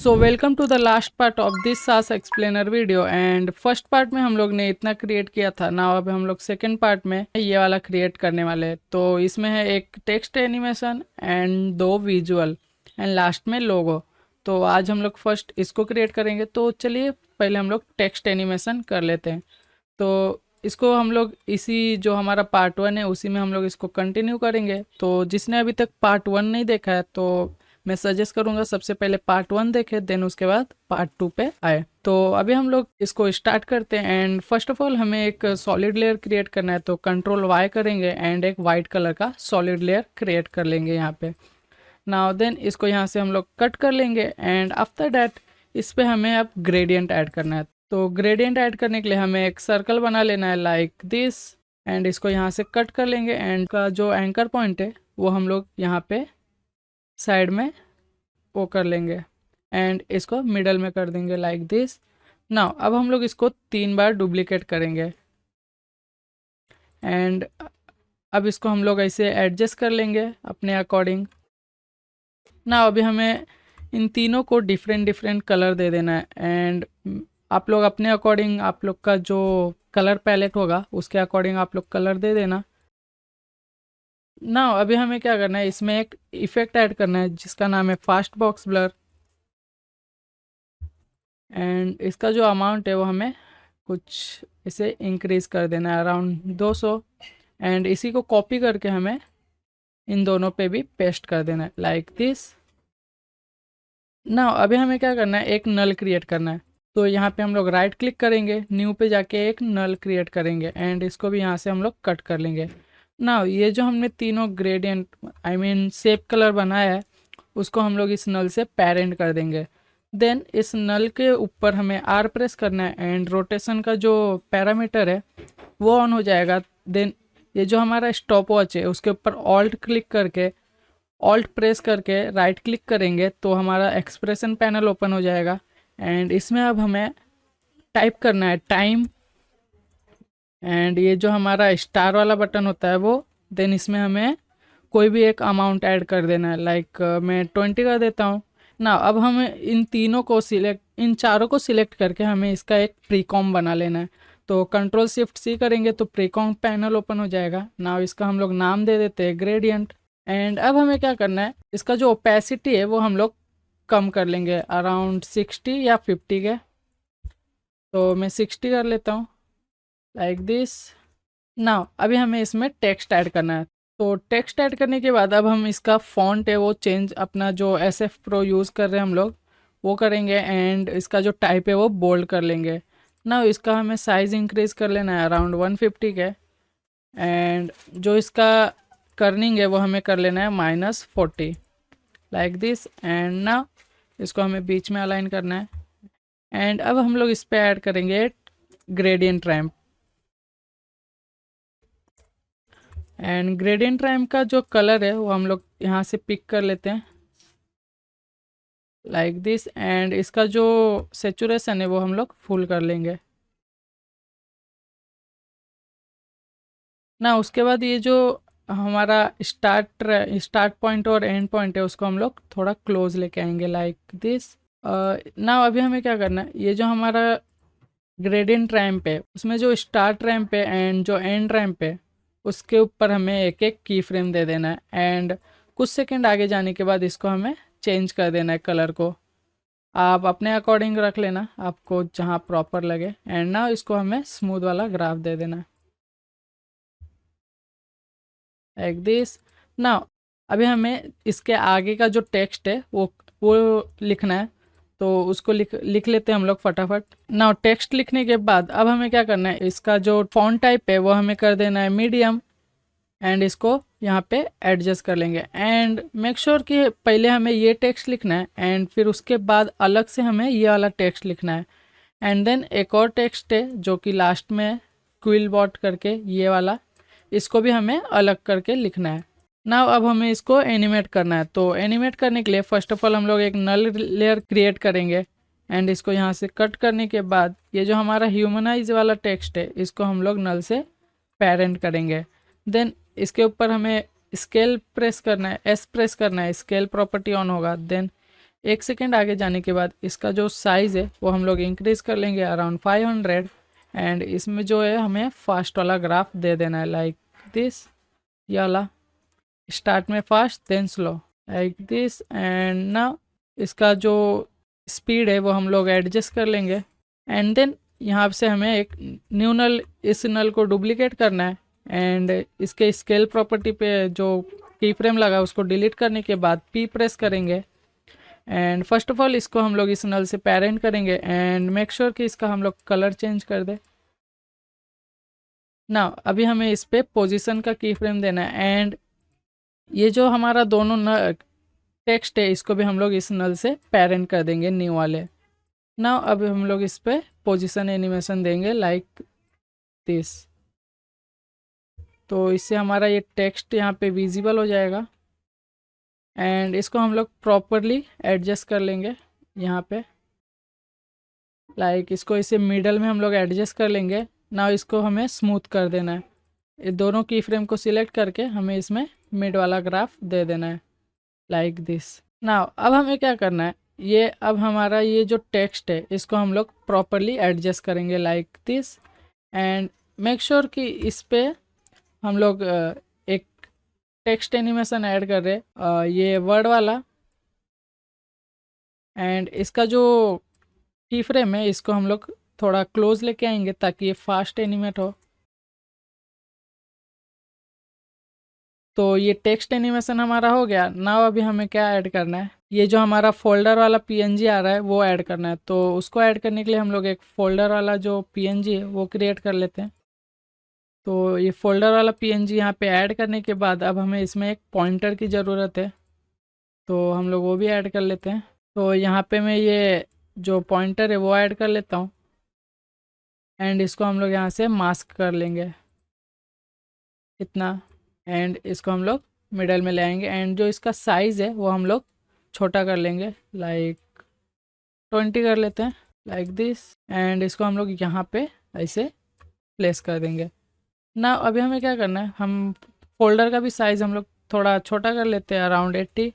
So welcome to the last part of this SaaS explainer video. And first part में हम लोग ने इतना क्रिएट किया था ना, अब हम लोग सेकेंड पार्ट में ये वाला क्रिएट करने वाले हैं। तो इसमें है एक टेक्स्ट एनिमेशन एंड दो विजुअल एंड लास्ट में लोगो। तो आज हम लोग फर्स्ट इसको क्रिएट करेंगे। तो चलिए पहले हम लोग टेक्स्ट एनिमेशन कर लेते हैं। तो इसको हम लोग इसी जो हमारा पार्ट 1 है उसी में हम लोग इसको कंटिन्यू करेंगे। तो जिसने अभी तक पार्ट 1 नहीं देखा है तो मैं सजेस्ट करूंगा सबसे पहले पार्ट 1 देखे, देन उसके बाद पार्ट 2 पे आए। तो अभी हम लोग इसको स्टार्ट करते हैं। एंड फर्स्ट ऑफ ऑल हमें एक सॉलिड लेयर क्रिएट करना है, तो कंट्रोल वाई करेंगे एंड एक वाइट कलर का सॉलिड लेयर क्रिएट कर लेंगे यहाँ पे। नाउ देन इसको यहाँ से हम लोग कट कर लेंगे एंड आफ्टर डैट इस पे हमें अब ग्रेडियंट ऐड करना है। तो ग्रेडियंट ऐड करने के लिए हमें एक सर्कल बना लेना है लाइक दिस एंड इसको यहाँ से कट कर लेंगे एंड का जो एंकर पॉइंट है वो हम लोग यहाँ पे साइड में वो कर लेंगे एंड इसको मिडल में कर देंगे लाइक दिस। नाउ अब हम लोग इसको 3 बार डुप्लीकेट करेंगे एंड अब इसको हम लोग ऐसे एडजस्ट कर लेंगे अपने अकॉर्डिंग। नाउ अभी हमें इन तीनों को डिफरेंट डिफरेंट कलर दे देना है एंड आप लोग अपने अकॉर्डिंग आप लोग का जो कलर पैलेट होगा उसके अकॉर्डिंग आप लोग कलर दे देना। ना अभी हमें क्या करना है, इसमें एक इफेक्ट ऐड करना है जिसका नाम है फास्ट बॉक्स ब्लर एंड इसका जो अमाउंट है वो हमें कुछ इसे इंक्रीज कर देना है अराउंड 200 एंड इसी को कॉपी करके हमें इन दोनों पे भी पेस्ट कर देना है लाइक दिस। ना अभी हमें क्या करना है, एक नल क्रिएट करना है। तो यहाँ पे हम लोग राइट क्लिक करेंगे, न्यू पे जाके एक नल क्रिएट करेंगे एंड इसको भी यहाँ से हम लोग कट कर लेंगे। ना ये जो हमने तीनों gradient I mean shape colour बनाया है उसको हम लोग इस नल से पेरेंट कर देंगे। देन इस नल के ऊपर हमें आर प्रेस करना है एंड रोटेशन का जो पैरामीटर है वो ऑन हो जाएगा। देन ये जो हमारा स्टॉप वॉच है उसके ऊपर ऑल्ट क्लिक करके ऑल्ट प्रेस करके राइट क्लिक करेंगे तो हमारा एक्सप्रेशन पैनल ओपन हो जाएगा एंड इसमें अब हमें टाइप करना है टाइम एंड ये जो हमारा स्टार वाला बटन होता है वो, देन इसमें हमें कोई भी एक अमाउंट ऐड कर देना है लाइक मैं 20 कर देता हूँ। ना अब हमें इन चारों को सिलेक्ट करके हमें इसका एक प्रीकॉम बना लेना है। तो कंट्रोल शिफ्ट सी करेंगे तो प्रीकॉम पैनल ओपन हो जाएगा। ना इसका हम लोग नाम दे देते हैं ग्रेडियंट एंड अब हमें क्या करना है, इसका जो ओपेसिटी है वो हम लोग कम कर लेंगे अराउंड 60 या 50 के। तो मैं 60 कर लेता हूँ लाइक दिस। नाउ अभी हमें इसमें टेक्स्ट ऐड करना है। तो टेक्स्ट ऐड करने के बाद अब हम इसका फॉन्ट है वो चेंज, अपना जो SF Pro यूज़ कर रहे हैं हम लोग वो करेंगे एंड इसका जो टाइप है वो बोल्ड कर लेंगे। ना इसका हमें साइज़ इंक्रीज कर लेना है अराउंड 150 के एंड जो इसका कर्निंग है वो हमें कर लेना है -40 लाइक दिस। एंड ना इसको हमें बीच में अलाइन करना है एंड अब हम लोग इस पर ऐड करेंगे gradient ramp and gradient ramp का जो कलर है वो हम लोग यहाँ से पिक कर लेते हैं लाइक दिस एंड इसका जो सेचुरेशन है वो हम लोग फुल कर लेंगे। ना उसके बाद ये जो हमारा स्टार्ट पॉइंट और एंड पॉइंट है उसको हम लोग थोड़ा क्लोज लेके आएंगे लाइक दिस। ना अभी हमें क्या करना है, ये जो हमारा ग्रेडियंट रैम्प है उसमें जो स्टार्ट रैम्प है एंड जो एंड रैम्प है उसके ऊपर हमें एक एक की फ्रेम दे देना है एंड कुछ सेकंड आगे जाने के बाद इसको हमें चेंज कर देना है कलर को। आप अपने अकॉर्डिंग रख लेना आपको जहाँ प्रॉपर लगे एंड ना इसको हमें स्मूथ वाला ग्राफ दे देना है लाइक दिस। ना अभी हमें इसके आगे का जो टेक्स्ट है वो लिखना है। तो उसको लिख लेते हैं हम लोग फटाफट। ना टेक्स्ट लिखने के बाद अब हमें क्या करना है, इसका जो फॉन्ट टाइप है वो हमें कर देना है मीडियम एंड इसको यहाँ पे एडजस्ट कर लेंगे एंड मेक श्योर कि पहले हमें ये टेक्स्ट लिखना है एंड फिर उसके बाद अलग से हमें ये वाला टेक्स्ट लिखना है एंड देन एक और टेक्स्ट है जो कि लास्ट में क्विल बॉट करके ये वाला, इसको भी हमें अलग करके लिखना है। ना अब हमें इसको एनिमेट करना है। तो एनिमेट करने के लिए फर्स्ट ऑफ ऑल हम लोग एक नल लेयर क्रिएट करेंगे एंड इसको यहाँ से कट करने के बाद ये जो हमारा ह्यूमनाइज वाला टेक्स्ट है इसको हम लोग नल से पेरेंट करेंगे। देन इसके ऊपर हमें स्केल प्रेस करना है, S प्रेस करना है, स्केल प्रॉपर्टी ऑन होगा। देन 1 सेकेंड आगे जाने के बाद इसका जो साइज़ है वो हम लोग इंक्रीज़ कर लेंगे अराउंड 500 एंड इसमें जो है हमें फास्ट वाला ग्राफ दे देना है लाइक दिस, ये वाला स्टार्ट में fast then slow like this. And ना इसका जो स्पीड है वो हम लोग एडजस्ट कर लेंगे एंड देन यहाँ से हमें एक न्यू नल, इस नल को डुप्लीकेट करना है एंड इसके स्केल प्रॉपर्टी पे जो की फ्रेम लगा उसको डिलीट करने के बाद P प्रेस करेंगे एंड फर्स्ट ऑफ ऑल इसको हम लोग इस नल से पेरेंट करेंगे एंड मेक श्योर कि इसका हम लोग कलर चेंज कर दे ना। अभी हमें इस पे पोजीशन का की फ्रेम देना है एंड ये जो हमारा दोनों टेक्स्ट है इसको भी हम लोग इस नल से पेरेंट कर देंगे न्यू वाले ना। अभी हम लोग इस पे पोजीशन एनिमेशन देंगे लाइक दिस, तो इससे हमारा ये टेक्स्ट यहाँ पे विजिबल हो जाएगा एंड इसको हम लोग प्रॉपरली एडजस्ट कर लेंगे यहाँ पे लाइक इसको इसे मिडल में हम लोग एडजस्ट कर लेंगे ना। इसको हमें स्मूथ कर देना है, ये दोनों की फ्रेम को सिलेक्ट करके हमें इसमें मिड वाला ग्राफ दे देना है लाइक दिस ना। अब हमें क्या करना है, ये अब हमारा ये जो टेक्स्ट है इसको हम लोग प्रॉपरली एडजस्ट करेंगे like this and make sure कि इस पे हम लोग एक टेक्स्ट एनिमेशन ऐड कर रहे ये वर्ड वाला एंड इसका जो की फ्रेम है इसको हम लोग थोड़ा क्लोज लेके आएंगे ताकि ये फास्ट एनिमेट हो। तो ये टेक्स्ट एनिमेशन हमारा हो गया ना। अभी हमें क्या ऐड करना है, ये जो हमारा फोल्डर वाला पीएनजी आ रहा है वो ऐड करना है। तो उसको ऐड करने के लिए हम लोग एक फोल्डर वाला जो पीएनजी है वो क्रिएट कर लेते हैं। तो ये फोल्डर वाला पीएनजी यहाँ पे ऐड करने के बाद अब हमें इसमें एक पॉइंटर की ज़रूरत है, तो हम लोग वो भी ऐड कर लेते हैं। तो यहाँ पे मैं ये जो पॉइंटर है वो ऐड कर लेता हूँ एंड इसको हम लोग यहाँ से मास्क कर लेंगे इतना एंड इसको हम लोग मिडल में ले आएंगे एंड जो इसका साइज़ है वो हम लोग छोटा कर लेंगे लाइक 20 कर लेते हैं लाइक दिस एंड इसको हम लोग यहाँ पे ऐसे प्लेस कर देंगे ना। अभी हमें क्या करना है, हम फोल्डर का भी साइज़ हम लोग थोड़ा छोटा कर लेते हैं अराउंड 80,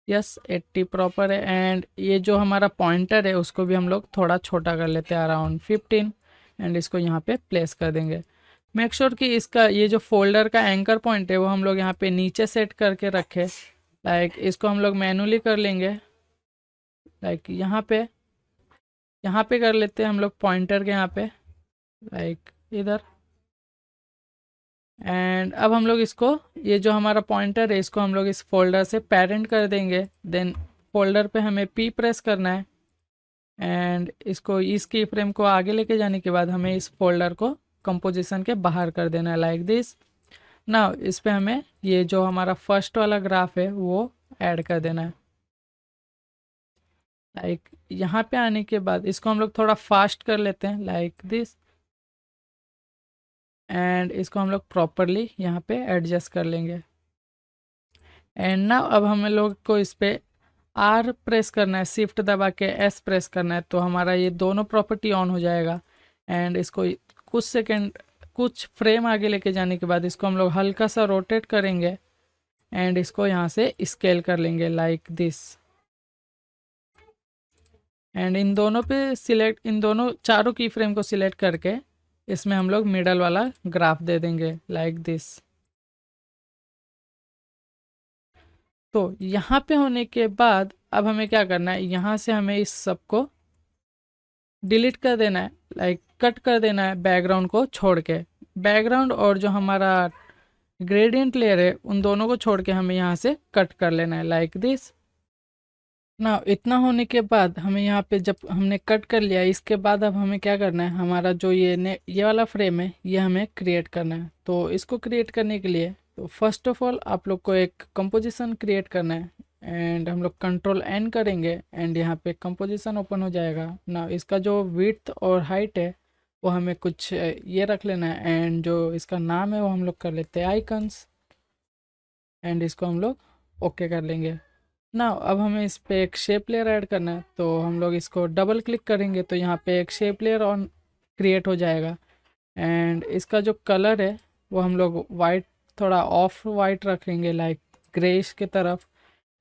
यस 80 प्रॉपर है एंड ये जो हमारा पॉइंटर है उसको भी हम लोग थोड़ा छोटा कर लेते हैं अराउंड 15 एंड इसको यहाँ पे प्लेस कर देंगे। मेक श्योर कि इसका ये जो फोल्डर का एंकर पॉइंट है वो हम लोग यहाँ पे नीचे सेट करके रखें लाइक इसको हम लोग मैनुअली कर लेंगे लाइक यहाँ पे कर लेते हैं हम लोग पॉइंटर के यहाँ पे लाइक इधर एंड अब हम लोग इसको ये जो हमारा पॉइंटर है इसको हम लोग इस फोल्डर से पेरेंट कर देंगे। देन फोल्डर पे हमें P प्रेस करना है एंड इसको इस की फ्रेम को आगे लेके जाने के बाद हमें इस फोल्डर को कंपोजिशन के बाहर कर देना है लाइक दिस ना। इस पे हमें ये जो हमारा फर्स्ट वाला ग्राफ है वो ऐड कर देना है लाइक यहाँ पे आने के बाद इसको हम लोग थोड़ा फास्ट कर लेते हैं लाइक दिस एंड इसको हम लोग प्रॉपरली यहाँ पे एडजस्ट कर लेंगे एंड ना अब हमें लोग को इस पे R प्रेस करना है, शिफ्ट दबा के S प्रेस करना है, तो हमारा ये दोनों प्रॉपर्टी ऑन हो जाएगा एंड इसको कुछ फ्रेम आगे लेके जाने के बाद इसको हम लोग हल्का सा रोटेट करेंगे एंड इसको यहाँ से स्केल कर लेंगे लाइक दिस एंड इन दोनों चारों की फ्रेम को सिलेक्ट करके इसमें हम लोग मिडल वाला ग्राफ दे देंगे लाइक दिस। तो यहाँ पे होने के बाद अब हमें क्या करना है, यहाँ से हमें इस सब को डिलीट कर देना है लाइक कट कर देना है बैकग्राउंड को छोड़ के। बैकग्राउंड और जो हमारा ग्रेडियंट लेयर है उन दोनों को छोड़ के हमें यहाँ से कट कर लेना है लाइक दिस ना। इतना होने के बाद हमें यहाँ पे जब हमने कट कर लिया इसके बाद अब हमें क्या करना है, हमारा जो ये वाला फ्रेम है ये हमें क्रिएट करना है। तो इसको क्रिएट करने के लिए तो फर्स्ट ऑफ ऑल आप लोग को एक कंपोजिशन क्रिएट करना है एंड हम लोग कंट्रोल N करेंगे एंड यहाँ पे कंपोजिशन ओपन हो जाएगा ना। इसका जो विड्थ और हाइट है वो हमें कुछ ये रख लेना है एंड जो इसका नाम है वो हम लोग कर लेते हैं आइकन्स एंड इसको हम लोग ओके कर लेंगे ना। अब हमें इस पे एक शेप लेयर ऐड करना है, तो हम लोग इसको डबल क्लिक करेंगे तो यहाँ पे एक शेप लेयर ऑन क्रिएट हो जाएगा एंड इसका जो कलर है वो हम लोग वाइट, थोड़ा ऑफ वाइट रखेंगे लाइक ग्रेइश की तरफ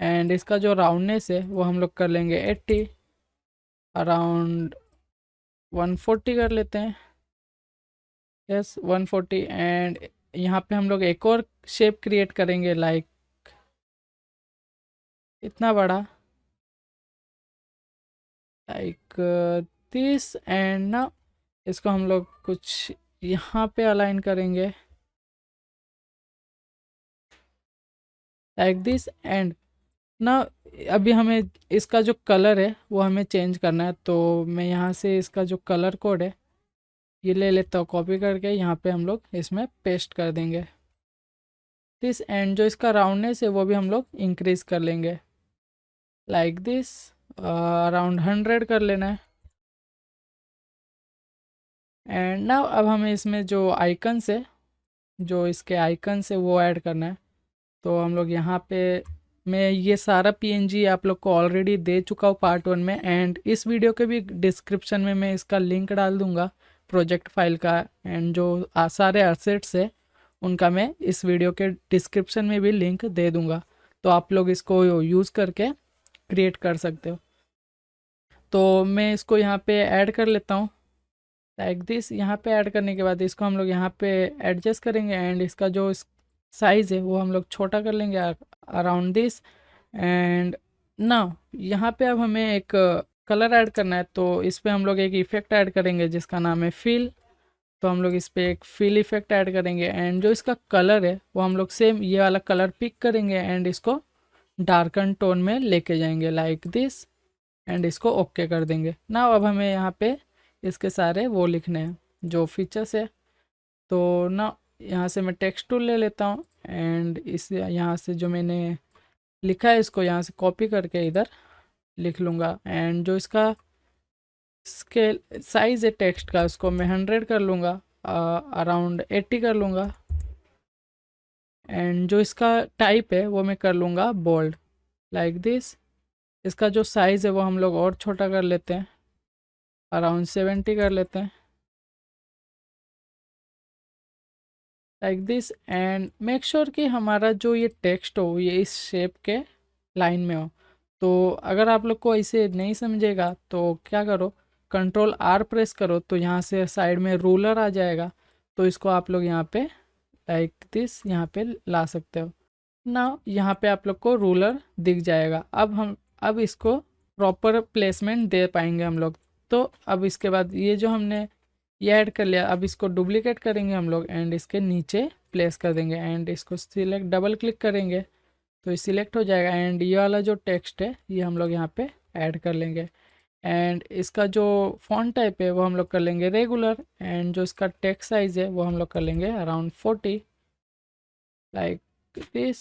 एंड इसका जो राउंडनेस है वो हम लोग कर लेंगे 80, अराउंड 140 कर लेते हैं। यस 140। एंड यहाँ पे हम लोग एक और शेप क्रिएट करेंगे लाइक इतना बड़ा, लाइक दिस। एंड ना इसको हम लोग कुछ यहाँ पे अलाइन करेंगे लाइक दिस। एंड ना अभी हमें इसका जो कलर है वो हमें चेंज करना है, तो मैं यहाँ से इसका जो कलर कोड है ये ले लेता हूँ, कॉपी करके यहाँ पे हम लोग इसमें पेस्ट कर देंगे दिस। एंड जो इसका राउंडनेस है वो भी हम लोग इंक्रीज कर लेंगे लाइक दिस, अराउंड 100 कर लेना है। एंड ना अब हमें इसमें जो आइकन्स है, जो इसके आइकन्स है वो ऐड करना है। तो हम लोग यहाँ पे, मैं ये सारा पीएनजी आप लोग को ऑलरेडी दे चुका हूँ पार्ट 1 में, एंड इस वीडियो के भी डिस्क्रिप्शन में मैं इसका लिंक डाल दूँगा प्रोजेक्ट फाइल का। एंड जो सारे एसेट्स है उनका मैं इस वीडियो के डिस्क्रिप्शन में भी लिंक दे दूँगा, तो आप लोग इसको यूज़ करके क्रिएट कर सकते हो। तो मैं इसको यहाँ पे ऐड कर लेता हूँ लाइक दिस। यहाँ पे ऐड करने के बाद इसको हम लोग यहाँ पे एडजस्ट करेंगे, एंड इसका जो साइज़ है वो हम लोग छोटा कर लेंगे अराउंड दिस। एंड ना यहाँ पे अब हमें एक कलर ऐड करना है, तो इस पे हम लोग एक इफ़ेक्ट ऐड करेंगे जिसका नाम है फिल। तो हम लोग इस पे एक फिल इफ़ेक्ट ऐड करेंगे, एंड जो इसका कलर है वो हम लोग सेम ये वाला कलर पिक करेंगे एंड इसको डार्कन टोन में लेके जाएंगे लाइक दिस। एंड इसको ओके कर देंगे ना। अब हमें यहाँ पे इसके सारे वो लिखने हैं जो फीचर्स है। तो ना यहाँ से मैं टेक्स्ट टूल ले लेता हूँ, एंड इस यहाँ से जो मैंने लिखा है इसको यहाँ से कॉपी करके इधर लिख लूँगा। एंड जो इसका स्केल साइज़ है टेक्स्ट का उसको मैं 100 कर लूँगा, अराउंड 80 कर लूँगा। एंड जो इसका टाइप है वो मैं कर लूँगा बोल्ड लाइक दिस। इसका जो साइज़ है वो हम लोग और छोटा कर लेते हैं, अराउंड 70 कर लेते हैं like this. And make sure कि हमारा जो ये टेक्स्ट हो ये इस शेप के लाइन में हो। तो अगर आप लोग को ऐसे नहीं समझेगा तो क्या करो, कंट्रोल आर प्रेस करो तो यहाँ से साइड में रूलर आ जाएगा, तो इसको आप लोग यहाँ पे लाइक दिस यहाँ पे ला सकते हो ना। यहाँ पे आप लोग को रूलर दिख जाएगा। अब इसको प्रॉपर प्लेसमेंट दे पाएंगे हम लोग। तो अब इसके बाद ये जो हमने ये ऐड कर लिया, अब इसको डुप्लीकेट करेंगे हम लोग एंड इसके नीचे प्लेस कर देंगे, एंड इसको सिलेक्ट डबल क्लिक करेंगे तो ये सिलेक्ट हो जाएगा। एंड ये वाला जो टेक्स्ट है ये हम लोग यहाँ पे ऐड कर लेंगे। एंड इसका जो फॉन्ट टाइप है वो हम लोग कर लेंगे रेगुलर, एंड जो इसका टेक्स्ट साइज है वो हम लोग कर लेंगे अराउंड 40 लाइक दिस।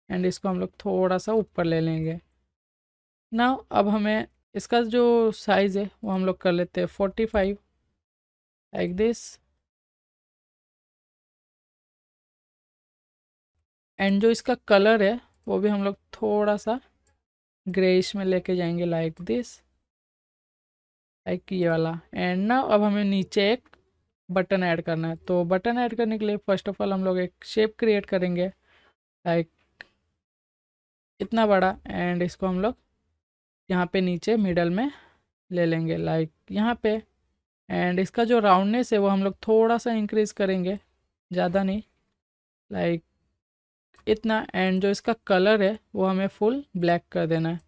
एंड इसको हम लोग थोड़ा सा ऊपर ले लेंगे ना। अब हमें इसका जो साइज़ है वो हम लोग कर लेते हैं 45 लाइक दिस। एंड जो इसका कलर है वो भी हम लोग थोड़ा सा ग्रेइश में लेके जाएंगे लाइक दिस, लाइक ये वाला। एंड ना अब हमें नीचे एक बटन ऐड करना है, तो बटन ऐड करने के लिए फर्स्ट ऑफ ऑल हम लोग एक शेप क्रिएट करेंगे लाइक इतना बड़ा, एंड इसको हम लोग यहाँ पे नीचे मिडल में ले लेंगे लाइक यहाँ पे। एंड इसका जो राउंडनेस है वो हम लोग थोड़ा सा इंक्रीज करेंगे, ज़्यादा नहीं, लाइक इतना। एंड जो इसका कलर है वो हमें फुल ब्लैक कर देना है।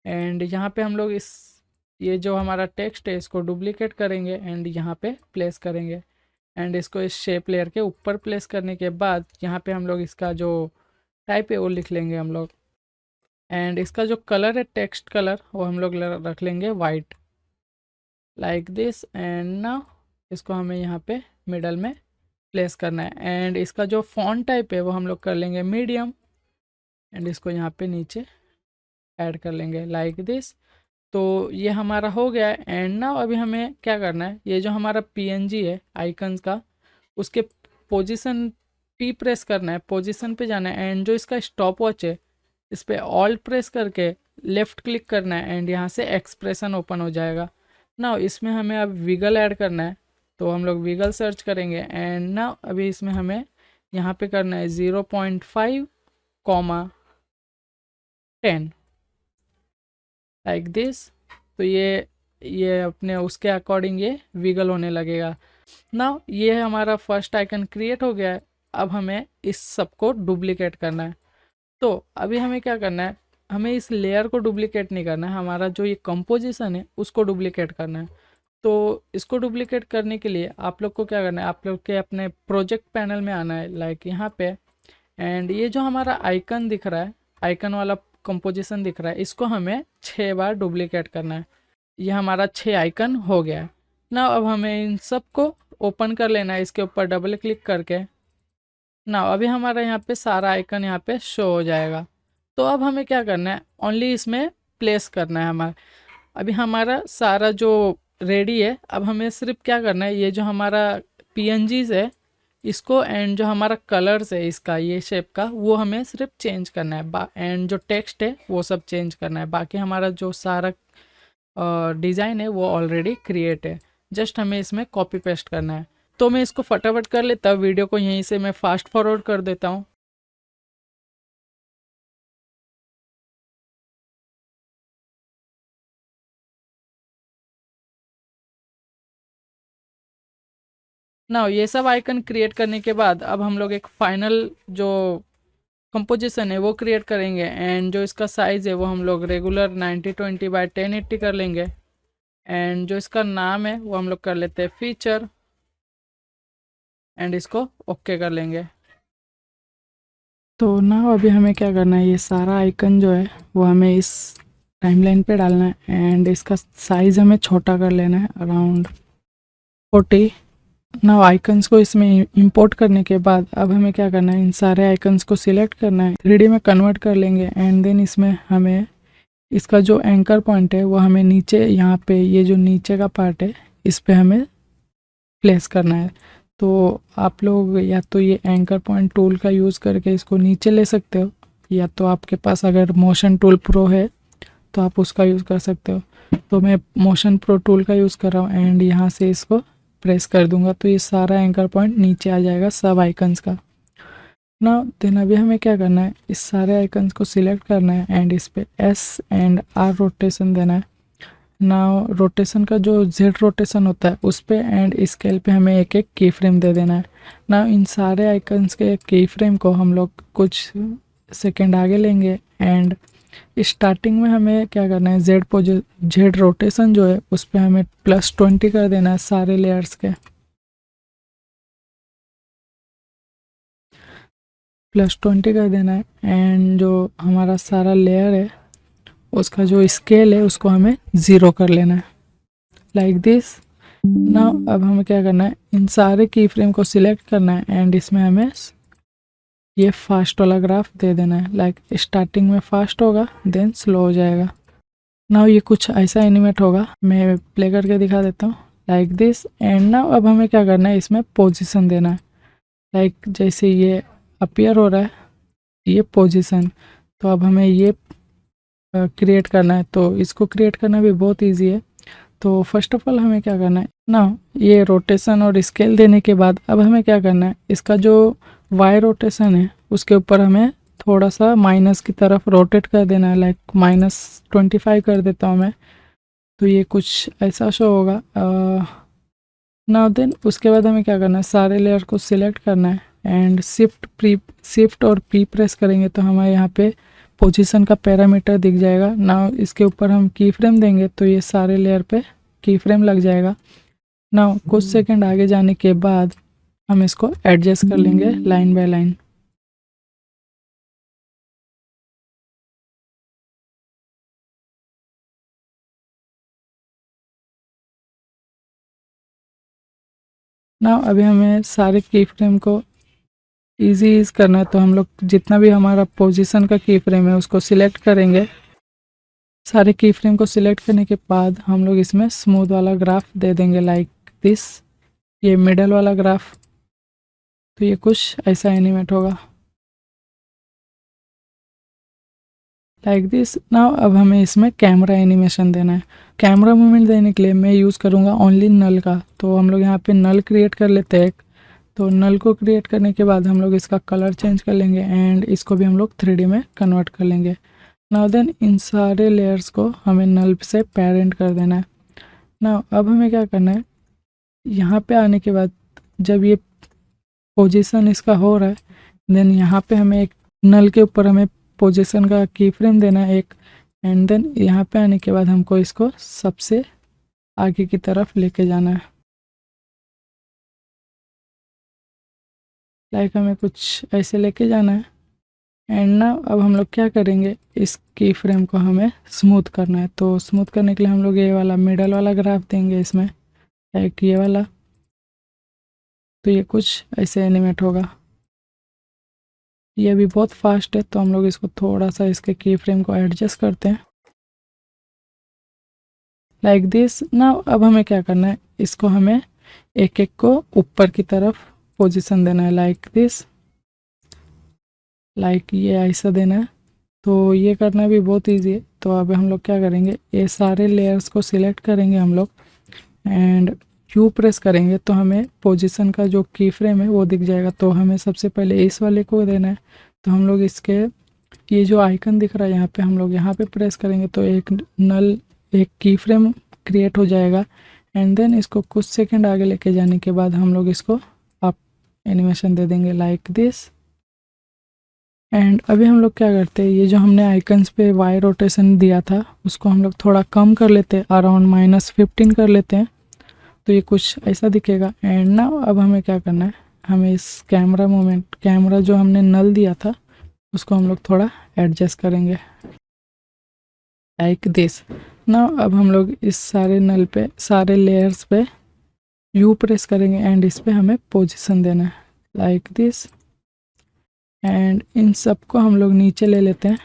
एंड यहाँ पे हम लोग ये जो हमारा टेक्स्ट है इसको डुप्लीकेट करेंगे एंड यहाँ पे प्लेस करेंगे। एंड इसको इस शेप लेयर के ऊपर प्लेस करने के बाद यहाँ पे हम लोग इसका जो टाइप है वो लिख लेंगे हम लोग। एंड इसका जो कलर है टेक्स्ट कलर वो हम लोग रख लेंगे वाइट लाइक दिस। एंड ना इसको हमें यहाँ पे मिडल में प्लेस करना है। एंड इसका जो फॉन्ट टाइप है वो हम लोग कर लेंगे मीडियम, एंड इसको यहाँ पे नीचे ऐड कर लेंगे लाइक दिस। तो ये हमारा हो गया है। एंड ना अभी हमें क्या करना है, ये जो हमारा पीएनजी है आइकन्स का उसके पोजीशन पी प्रेस करना है, पोजीशन पे जाना है। एंड जो इसका स्टॉप वॉच है इस पर ऑल्ट प्रेस करके लेफ़्ट क्लिक करना है एंड यहाँ से एक्सप्रेशन ओपन हो जाएगा ना। इसमें हमें अब विगल ऐड करना है, तो हम लोग विगल सर्च करेंगे। एंड ना अभी इसमें हमें यहाँ पे करना है 0.5 कॉमा 10 लाइक दिस। तो ये अपने उसके अकॉर्डिंग ये विगल होने लगेगा। नाउ ये हमारा फर्स्ट आइकन क्रिएट हो गया है। अब हमें इस सबको डुप्लीकेट करना है। तो अभी हमें क्या करना है, हमें इस लेयर को डुप्लीकेट नहीं करना है, हमारा जो ये कंपोजिशन है उसको डुप्लीकेट करना है। तो इसको डुप्लीकेट करने के लिए आप लोग को क्या करना है, आप लोग के अपने प्रोजेक्ट पैनल में आना है, लाइक यहाँ पे। एंड ये जो हमारा आइकन दिख रहा है, आइकन वाला कंपोजिशन दिख रहा है, इसको हमें 6 बार डुप्लीकेट करना है। ये हमारा 6 आइकन हो गया है ना। अब हमें इन सब को ओपन कर लेना है, इसके ऊपर डबल क्लिक करके ना। अभी हमारा यहाँ पे सारा आइकन यहाँ पे शो हो जाएगा। तो अब हमें क्या करना है, ओनली इसमें प्लेस करना है हमारा। अभी हमारा सारा जो रेडी है, अब हमें सिर्फ क्या करना है, ये जो हमारा PNGs है इसको, एंड जो हमारा कलर्स है इसका, ये शेप का, वो हमें सिर्फ चेंज करना है। एंड जो टेक्स्ट है वो सब चेंज करना है। बाकी हमारा जो सारा डिज़ाइन है वो ऑलरेडी क्रिएट है, जस्ट हमें इसमें कॉपी पेस्ट करना है। तो मैं इसको फटाफट कर लेता हूँ, वीडियो को यहीं से मैं फास्ट फॉरवर्ड कर देता हूँ। ना ये सब आइकन क्रिएट करने के बाद अब हम लोग एक फाइनल जो कंपोजिशन है वो क्रिएट करेंगे। एंड जो इसका साइज़ है वो हम लोग रेगुलर 9020x1080 कर लेंगे। एंड जो इसका नाम है वो हम लोग कर लेते हैं फीचर, एंड इसको ओके कर लेंगे। तो ना अभी हमें क्या करना है, ये सारा आइकन जो है वो हमें इस टाइमलाइन पे डालना है। एंड इसका साइज़ हमें छोटा कर लेना है, अराउंड 40। ना आइकन्स को इसमें इंपोर्ट करने के बाद अब हमें क्या करना है, इन सारे आइकन्स को सिलेक्ट करना है, 3D में कन्वर्ट कर लेंगे। एंड देन इसमें हमें इसका जो एंकर पॉइंट है वो हमें नीचे, यहाँ पे ये जो नीचे का पार्ट है इस पे हमें प्लेस करना है। तो आप लोग या तो ये एंकर पॉइंट टूल का यूज़ करके इसको नीचे ले सकते हो, या तो आपके पास अगर मोशन टूल प्रो है तो आप उसका यूज़ कर सकते हो। तो मैं मोशन प्रो टूल का यूज़ कर रहा हूँ, एंड यहाँ से इसको प्रेस कर दूंगा तो ये सारा एंकर पॉइंट नीचे आ जाएगा सब आइकन्स का ना। देन अभी हमें क्या करना है, इस सारे आइकन्स को सिलेक्ट करना है एंड इस पे S एंड R रोटेशन देना है ना। रोटेशन का जो Z रोटेशन होता है उस पे एंड स्केल पे हमें एक एक की फ्रेम दे देना है ना। इन सारे आइकन्स के की फ्रेम को हम लोग कुछ सेकेंड आगे लेंगे। एंड स्टार्टिंग में हमें क्या करना है, Z रोटेशन जो है उस पर हमें +20 कर देना है सारे लेयर्स के, +20 कर देना है। एंड जो हमारा सारा लेयर है उसका जो स्केल है उसको हमें 0 कर लेना है, लाइक दिस ना। अब हमें क्या करना है, इन सारे की फ्रेम को सिलेक्ट करना है एंड इसमें हमें ये फास्ट वाला ग्राफ दे देना है। लाइक स्टार्टिंग में फास्ट होगा देन स्लो हो जाएगा ना। ये कुछ ऐसा एनिमेट होगा, मैं प्ले करके दिखा देता हूँ, लाइक दिस। एंड ना अब हमें क्या करना है, इसमें पोजीशन देना है, लाइक जैसे ये अपीयर हो रहा है ये पोजीशन। तो अब हमें ये क्रिएट करना है, तो इसको क्रिएट करना भी बहुत ईजी है। तो फर्स्ट ऑफ ऑल हमें क्या करना है ना, ये रोटेशन और स्केल देने के बाद अब हमें क्या करना है, इसका जो Y रोटेशन है उसके ऊपर हमें थोड़ा सा माइनस की तरफ रोटेट कर देना है, लाइक -25 कर देता हूँ मैं। तो ये कुछ ऐसा शो होगा ना। देन उसके बाद हमें क्या करना है, सारे लेयर को सिलेक्ट करना है एंड शिफ्ट और P प्रेस करेंगे तो हमारे यहाँ पे पोजीशन का पैरामीटर दिख जाएगा ना। इसके ऊपर हम की फ्रेम देंगे तो ये सारे लेयर पे की फ्रेम लग जाएगा ना। कुछ सेकंड आगे जाने के बाद हम इसको एडजस्ट कर लेंगे लाइन बाय लाइन। ना अभी हमें सारे की फ्रेम को इजी यूज़ करना है, तो हम लोग जितना भी हमारा पोजीशन का की फ्रेम है उसको सिलेक्ट करेंगे। सारे की फ्रेम को सिलेक्ट करने के बाद हम लोग इसमें स्मूथ वाला ग्राफ दे देंगे, लाइक दिस, ये मिडल वाला ग्राफ। तो ये कुछ ऐसा एनिमेट होगा, लाइक दिस ना। अब हमें इसमें कैमरा एनिमेशन देना है। कैमरा मूवमेंट देने के लिए मैं यूज़ करूँगा ओनली नल का। तो हम लोग यहाँ पे नल क्रिएट कर लेते हैं, तो नल को क्रिएट करने के बाद हम लोग इसका कलर चेंज कर लेंगे एंड इसको भी हम लोग 3D में कन्वर्ट कर लेंगे। नाउ देन इन सारे लेयर्स को हमें नल से पेरेंट कर देना है। नाउ अब हमें क्या करना है, यहाँ पे आने के बाद जब ये पोजीशन इसका हो रहा है, देन यहाँ पे हमें एक नल के ऊपर हमें पोजीशन का की फ्रेम देना है एक, एंड देन यहाँ पे आने के बाद हमको इसको सबसे आगे की तरफ लेके जाना है। लाइक हमें कुछ ऐसे लेके जाना है एंड ना अब हम लोग क्या करेंगे, इस की फ्रेम को हमें स्मूथ करना है। तो स्मूथ करने के लिए हम लोग ये वाला मिडल वाला ग्राफ देंगे इसमें, लाइक ये वाला। तो ये कुछ ऐसे एनिमेट होगा। ये अभी बहुत फास्ट है तो हम लोग इसको थोड़ा सा इसके की फ्रेम को एडजस्ट करते हैं लाइक दिस। ना अब हमें क्या करना है, इसको हमें एक एक को ऊपर की तरफ पोजीशन देना है लाइक दिस, लाइक ये ऐसा देना है। तो ये करना भी बहुत इजी है। तो अब हम लोग क्या करेंगे, ये सारे लेयर्स को सिलेक्ट करेंगे हम लोग एंड यू प्रेस करेंगे तो हमें पोजीशन का जो की फ्रेम है वो दिख जाएगा। तो हमें सबसे पहले इस वाले को देना है। तो हम लोग इसके ये जो आइकन दिख रहा है यहाँ पे, हम लोग यहाँ पे प्रेस करेंगे तो एक की फ्रेम क्रिएट हो जाएगा एंड देन इसको कुछ सेकंड आगे लेके जाने के बाद हम लोग इसको अप एनिमेशन दे देंगे लाइक दिस। एंड अभी हम लोग क्या करते हैं, ये जो हमने आइकन्स पे वाई रोटेशन दिया था उसको हम लोग थोड़ा कम कर लेते हैं, अराउंड -15 कर लेते हैं। तो ये कुछ ऐसा दिखेगा। एंड ना अब हमें क्या करना है, हमें इस कैमरा जो हमने नल दिया था उसको हम लोग थोड़ा एडजस्ट करेंगे लाइक दिस। ना अब हम लोग इस सारे नल पे, सारे लेयर्स पे यू प्रेस करेंगे एंड इस पे हमें पोजीशन देना है लाइक दिस। एंड इन सबको हम लोग नीचे ले लेते हैं,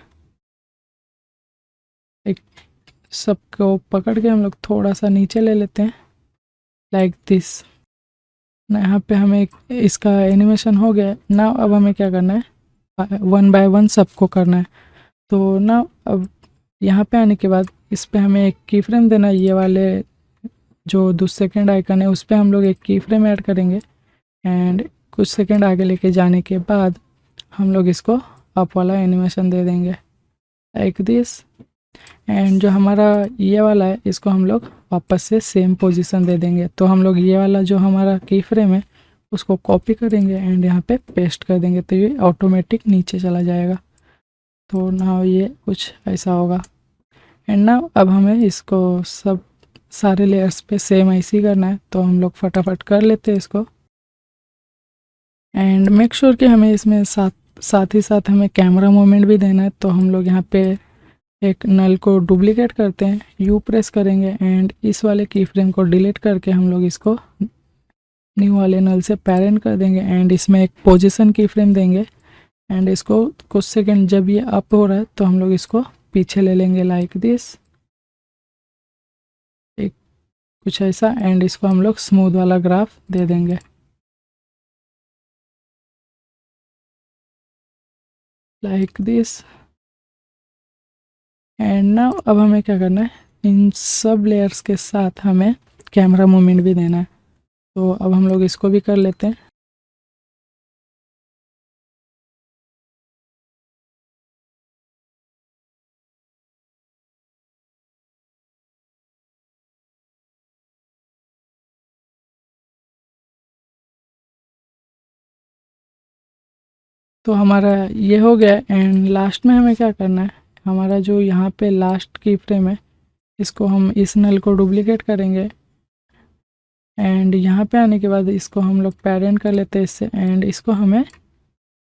एक सबको पकड़ के हम लोग थोड़ा सा नीचे ले लेते हैं लाइक दिस ना। यहाँ पे हमें इसका एनिमेशन हो गया। ना अब हमें क्या करना है, 1 बाय 1 सबको करना है। तो ना अब यहाँ पे आने के बाद इस पे हमें एक की फ्रेम देना है। ये वाले जो दूसरे सेकंड आइकन है उस पर हम लोग एक की फ्रेम ऐड करेंगे एंड कुछ सेकंड आगे लेके जाने के बाद हम लोग इसको अप वाला एनिमेशन दे देंगे लाइक दिस। एंड जो हमारा ये वाला है इसको हम लोग वापस से सेम पोजीशन दे देंगे। तो हम लोग ये वाला जो हमारा की फ्रेम है उसको कॉपी करेंगे एंड यहाँ पे पेस्ट कर देंगे तो ये ऑटोमेटिक नीचे चला जाएगा। तो ना ये कुछ ऐसा होगा। एंड ना अब हमें इसको सब सारे लेयर्स पे सेम ऐसे ही करना है। तो हम लोग फटाफट कर लेते हैं इसको एंड मेक श्योर कि हमें इसमें साथ ही साथ हमें कैमरा मूवमेंट भी देना है। तो हम लोग यहाँ पे एक नल को डुप्लीकेट करते हैं, यू प्रेस करेंगे एंड इस वाले की फ्रेम को डिलीट करके हम लोग इसको न्यू वाले नल से पेरेंट कर देंगे एंड इसमें एक पोजीशन की फ्रेम देंगे एंड इसको कुछ सेकंड जब ये अप हो रहा है तो हम लोग इसको पीछे ले लेंगे लाइक दिस, एक कुछ ऐसा। एंड इसको हम लोग स्मूथ वाला ग्राफ दे देंगे लाइक दिस। एंड ना अब हमें क्या करना है, इन सब लेयर्स के साथ हमें कैमरा मूवमेंट भी देना है। तो अब हम लोग इसको भी कर लेते हैं। तो हमारा ये हो गया एंड लास्ट में हमें क्या करना है, हमारा जो यहाँ पे लास्ट की फ्रेम है इसको हम इस नल को डुप्लीकेट करेंगे एंड यहाँ पे आने के बाद इसको हम लोग पेरेंट कर लेते हैं इससे एंड इसको हमें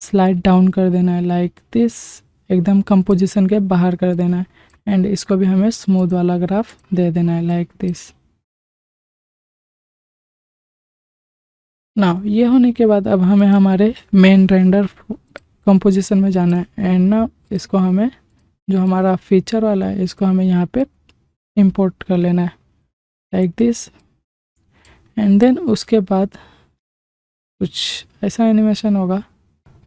स्लाइड डाउन कर देना है लाइक दिस, एकदम कंपोजिशन के बाहर कर देना है एंड इसको भी हमें स्मूथ वाला ग्राफ दे देना है लाइक दिस। ना ये होने के बाद अब हमें हमारे मेन रेंडर कंपोजिशन में जाना है एंड ना इसको हमें जो हमारा फीचर वाला है इसको हमें यहाँ पे इंपोर्ट कर लेना है लाइक दिस। एंड देन उसके बाद कुछ ऐसा एनिमेशन होगा।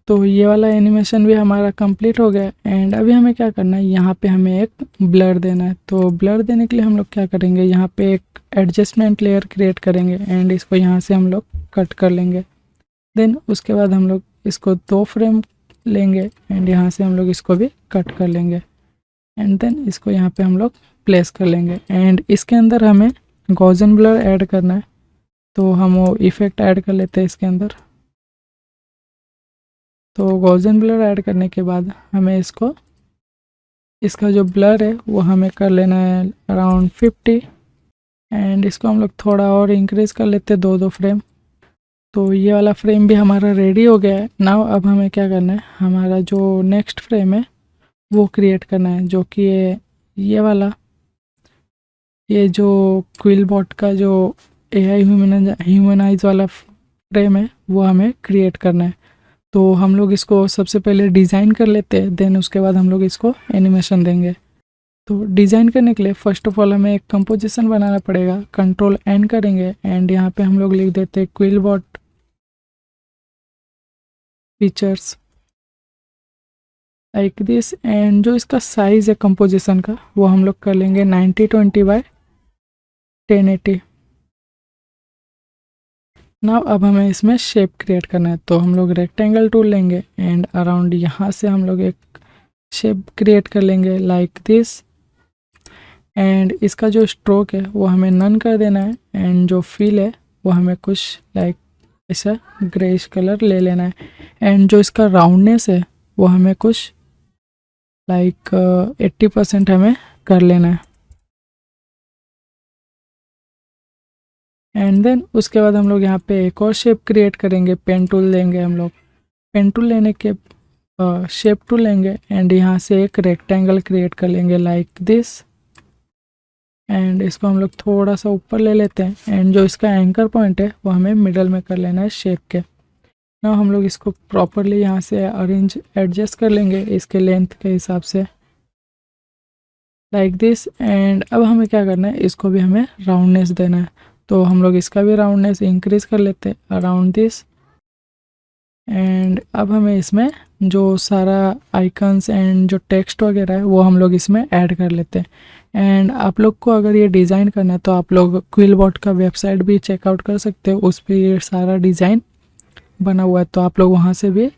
तो ये वाला एनिमेशन भी हमारा कंप्लीट हो गया एंड अभी हमें क्या करना है, यहाँ पे हमें एक ब्लर देना है। तो ब्लर देने के लिए हम लोग क्या करेंगे, यहाँ पे एक एडजस्टमेंट लेयर क्रिएट करेंगे एंड इसको यहाँ से हम लोग कट कर लेंगे। देन उसके बाद हम लोग इसको 2 फ्रेम लेंगे एंड यहाँ से हम लोग इसको भी कट कर लेंगे एंड देन इसको यहाँ पे हम लोग प्लेस कर लेंगे। एंड इसके अंदर हमें गॉसियन ब्लर ऐड करना है, तो हम वो इफ़ेक्ट ऐड कर लेते हैं इसके अंदर। तो गॉसियन ब्लर ऐड करने के बाद हमें इसका जो ब्लर है वो हमें कर लेना है अराउंड 50 एंड इसको हम लोग थोड़ा और इंक्रीज़ कर लेते हैं 2-2 फ्रेम। तो ये वाला फ्रेम भी हमारा रेडी हो गया है। नाउ अब हमें क्या करना है, हमारा जो नेक्स्ट फ्रेम है वो क्रिएट करना है, जो कि ये वाला, ये जो क्विलबॉट का जो AI ह्यूमनाइज वाला फ्रेम है वो हमें क्रिएट करना है। तो हम लोग इसको सबसे पहले डिज़ाइन कर लेते हैं, देन उसके बाद हम लोग इसको एनिमेशन देंगे। तो डिज़ाइन करने के लिए फ़र्स्ट ऑफ ऑल हमें एक कंपोजिशन बनाना पड़ेगा। Ctrl+N करेंगे एंड यहाँ पे हम लोग लिख देते हैं QuillBot features like this. And जो इसका साइज़ है कंपोजिशन का वो हम लोग कर लेंगे 9020x1080। नाउ अब हमें इसमें शेप क्रिएट करना है, तो हम लोग रेक्टेंगल टूल लेंगे एंड अराउंड यहाँ से हम लोग एक शेप क्रिएट कर लेंगे लाइक दिस। एंड इसका जो स्ट्रोक है वो हमें नन कर देना है एंड जो फील है वो हमें कुछ लाइक ऐसा ग्रेइश कलर ले लेना है। एंड जो इसका राउंडनेस है वो हमें कुछ लाइक 80% हमें कर लेना है। एंड देन उसके बाद हम लोग यहाँ पे एक और शेप क्रिएट करेंगे। पेन टूल लेंगे हम लोग, पेन टूल लेने के शेप टूल लेंगे एंड यहाँ से एक रेक्टेंगल क्रिएट कर लेंगे लाइक दिस। एंड इसको हम लोग थोड़ा सा ऊपर ले लेते हैं एंड जो इसका एंकर पॉइंट है वो हमें मिडल में कर लेना है शेप के। ना हम लोग इसको प्रॉपरली यहाँ से अरेंज एडजस्ट कर लेंगे इसके लेंथ के हिसाब से लाइक दिस। एंड अब हमें क्या करना है, इसको भी हमें राउंडनेस देना है, तो हम लोग इसका भी राउंडनेस इंक्रीज़ कर लेते हैं अराउंड दिस। एंड अब हमें इसमें जो सारा आइकन्स एंड जो टेक्स्ट वगैरह है वो हम लोग इसमें ऐड कर लेते हैं। एंड आप लोग को अगर ये डिज़ाइन करना है तो आप लोग क्विलबॉट का वेबसाइट भी चेकआउट कर सकते हो, उस पर ये सारा डिज़ाइन बना हुआ है, तो आप लोग वहाँ से भी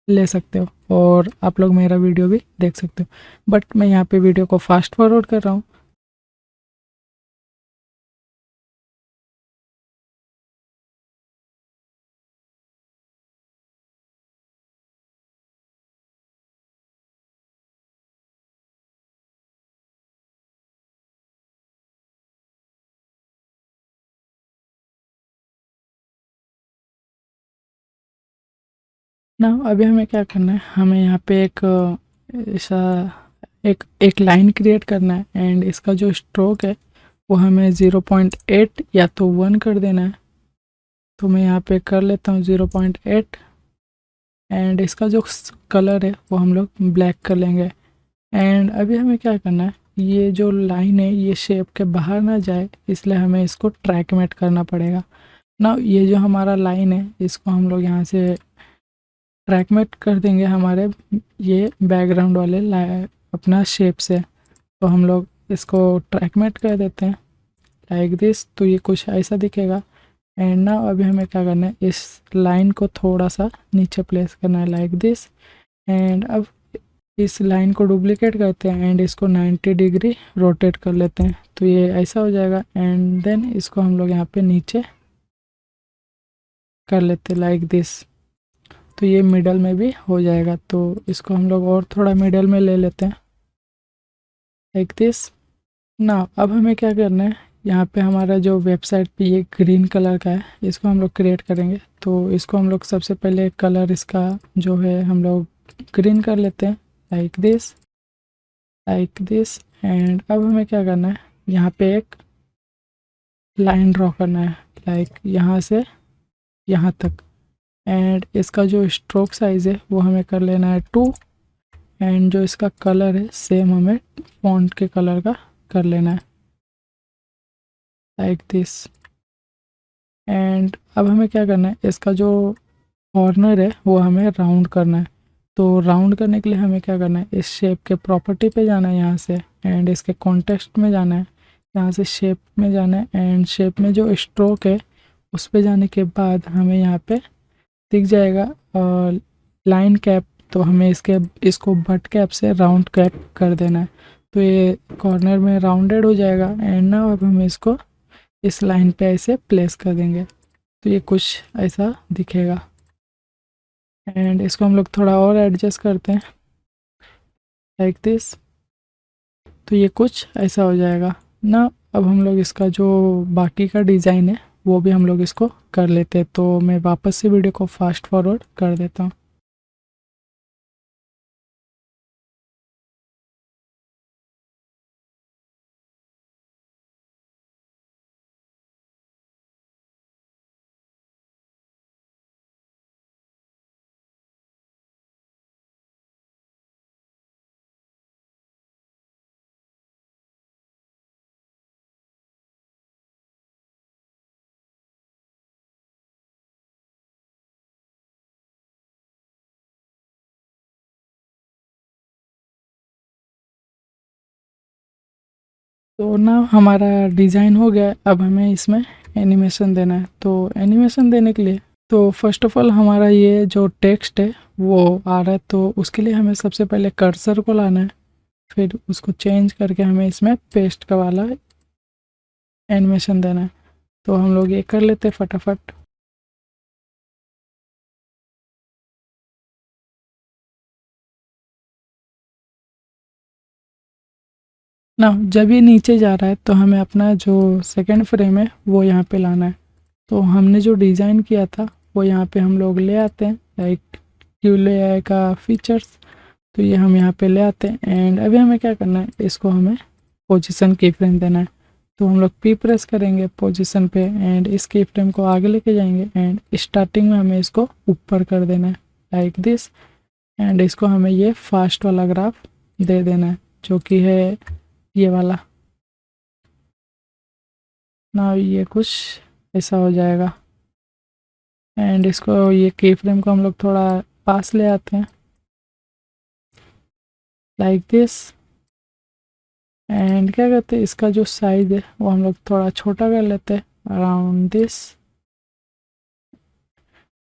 ले सकते हो और आप लोग मेरा वीडियो भी देख सकते हो। बट मैं यहाँ पे वीडियो को फास्ट फॉरवर्ड कर रहा हूँ। ना अभी हमें क्या करना है, हमें यहाँ पे एक ऐसा एक लाइन क्रिएट करना है एंड इसका जो स्ट्रोक है वो हमें 0.8 या तो 1 कर देना है। तो मैं यहाँ पे कर लेता हूँ 0.8 एंड इसका जो कलर है वो हम लोग ब्लैक कर लेंगे। एंड अभी हमें क्या करना है, ये जो लाइन है ये शेप के बाहर ना जाए, इसलिए हमें इसको ट्रैक मेट करना पड़ेगा। ना ये जो हमारा लाइन है इसको हम लोग यहाँ से ट्रैक मेट कर देंगे हमारे ये बैकग्राउंड वाले अपना शेप से। तो हम लोग इसको ट्रैक मेट कर देते हैं लाइक दिस, तो ये कुछ ऐसा दिखेगा। एंड ना अभी हमें क्या करना है, इस लाइन को थोड़ा सा नीचे प्लेस करना है लाइक दिस। एंड अब इस लाइन को डुप्लीकेट करते हैं एंड इसको 90 डिग्री रोटेट कर लेते हैं, तो ये ऐसा हो जाएगा। एंड देन इसको हम लोग यहाँ पे नीचे कर लेते हैं लाइक दिस, तो ये मिडल में भी हो जाएगा। तो इसको हम लोग और थोड़ा मिडल में ले लेते हैं लाइक दिस। ना अब हमें क्या करना है, यहाँ पे हमारा जो वेबसाइट पे ये ग्रीन कलर का है इसको हम लोग क्रिएट करेंगे। तो इसको हम लोग सबसे पहले कलर इसका जो है हम लोग ग्रीन कर लेते हैं लाइक दिस एंड अब हमें क्या करना है, यहाँ पे एक लाइन ड्रॉ करना है लाइक यहाँ से यहाँ तक। एंड इसका जो स्ट्रोक साइज़ है वो हमें कर लेना है 2 एंड जो इसका कलर है सेम हमें फॉन्ट के कलर का कर लेना है लाइक दिस। एंड अब हमें क्या करना है, इसका जो कॉर्नर है वो हमें राउंड करना है। तो राउंड करने के लिए हमें क्या करना है, इस शेप के प्रॉपर्टी पे जाना है यहाँ से एंड इसके कॉन्टेक्स्ट में जाना है, यहाँ से शेप में जाना है एंड शेप में जो स्ट्रोक है उस पे जाने के बाद हमें यहाँ पे दिख जाएगा। और लाइन कैप, तो हमें इसको बट कैप से राउंड कैप कर देना है, तो ये कॉर्नर में राउंडेड हो जाएगा। एंड ना अब हम इसको इस लाइन पे ऐसे प्लेस कर देंगे, तो ये कुछ ऐसा दिखेगा। एंड इसको हम लोग थोड़ा और एडजस्ट करते हैं लाइक दिस, तो ये कुछ ऐसा हो जाएगा ना। अब हम लोग इसका जो बाकी का डिज़ाइन है वो भी हम लोग इसको कर लेते हैं। तो मैं वापस से वीडियो को फास्ट फॉरवर्ड कर देता हूँ। तो ना हमारा डिज़ाइन हो गया है। अब हमें इसमें एनिमेशन देना है। तो एनिमेशन देने के लिए तो फर्स्ट ऑफ ऑल हमारा ये जो टेक्स्ट है वो आ रहा है, तो उसके लिए हमें सबसे पहले कर्सर को लाना है, फिर उसको चेंज करके हमें इसमें पेस्ट का वाला एनिमेशन देना है। तो हम लोग ये कर लेते हैं फटाफट। ना जब ये नीचे जा रहा है तो हमें अपना जो सेकंड फ्रेम है वो यहाँ पे लाना है। तो हमने जो डिज़ाइन किया था वो यहाँ पे हम लोग ले आते हैं, लाइक QLAI का फीचर्स। तो ये हम यहाँ पे ले आते हैं। एंड अभी हमें क्या करना है, इसको हमें पोजीशन की फ्रेम देना है। तो हम लोग P प्रेस करेंगे पोजीशन पे एंड इस की फ्रेम को आगे लेके जाएंगे। एंड स्टार्टिंग में हमें इसको ऊपर कर देना है लाइक दिस। एंड इसको हमें ये फास्ट वाला ग्राफ दे देना है, जो कि है ये वाला ना। ये कुछ ऐसा हो जाएगा। एंड इसको ये की फ्रेम को हम लोग थोड़ा पास ले आते हैं लाइक दिस। एंड क्या कहते हैं, इसका जो साइज है वो हम लोग थोड़ा छोटा कर लेते हैं अराउंड दिस।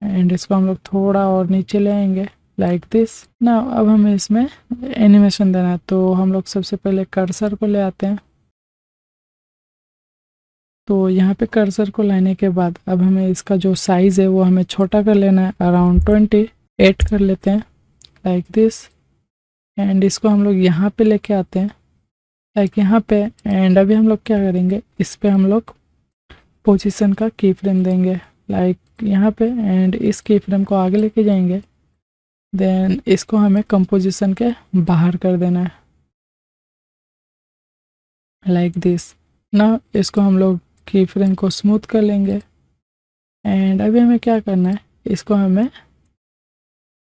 एंड इसको हम लोग थोड़ा और नीचे ले आएंगे लाइक दिस ना। अब हमें इसमें एनिमेशन देना है, तो हम लोग सबसे पहले कर्सर को ले आते हैं। तो यहाँ पे कर्सर को लाने के बाद अब हमें इसका जो साइज़ है वो हमें छोटा कर लेना है, अराउंड 28 कर लेते हैं लाइक दिस। एंड इसको हम लोग यहाँ पे लेके आते हैं लाइक यहाँ पे। एंड अभी हम लोग क्या करेंगे, इस पे हम लोग पोजीशन का की फ्रेम देंगे लाइक यहाँ पे। एंड इस की फ्रेम को आगे लेके जाएंगे, देन इसको हमें कंपोजिशन के बाहर कर देना है लाइक दिस ना। इसको हम लोग की फ्रेम को स्मूथ कर लेंगे। एंड अभी हमें क्या करना है, इसको हमें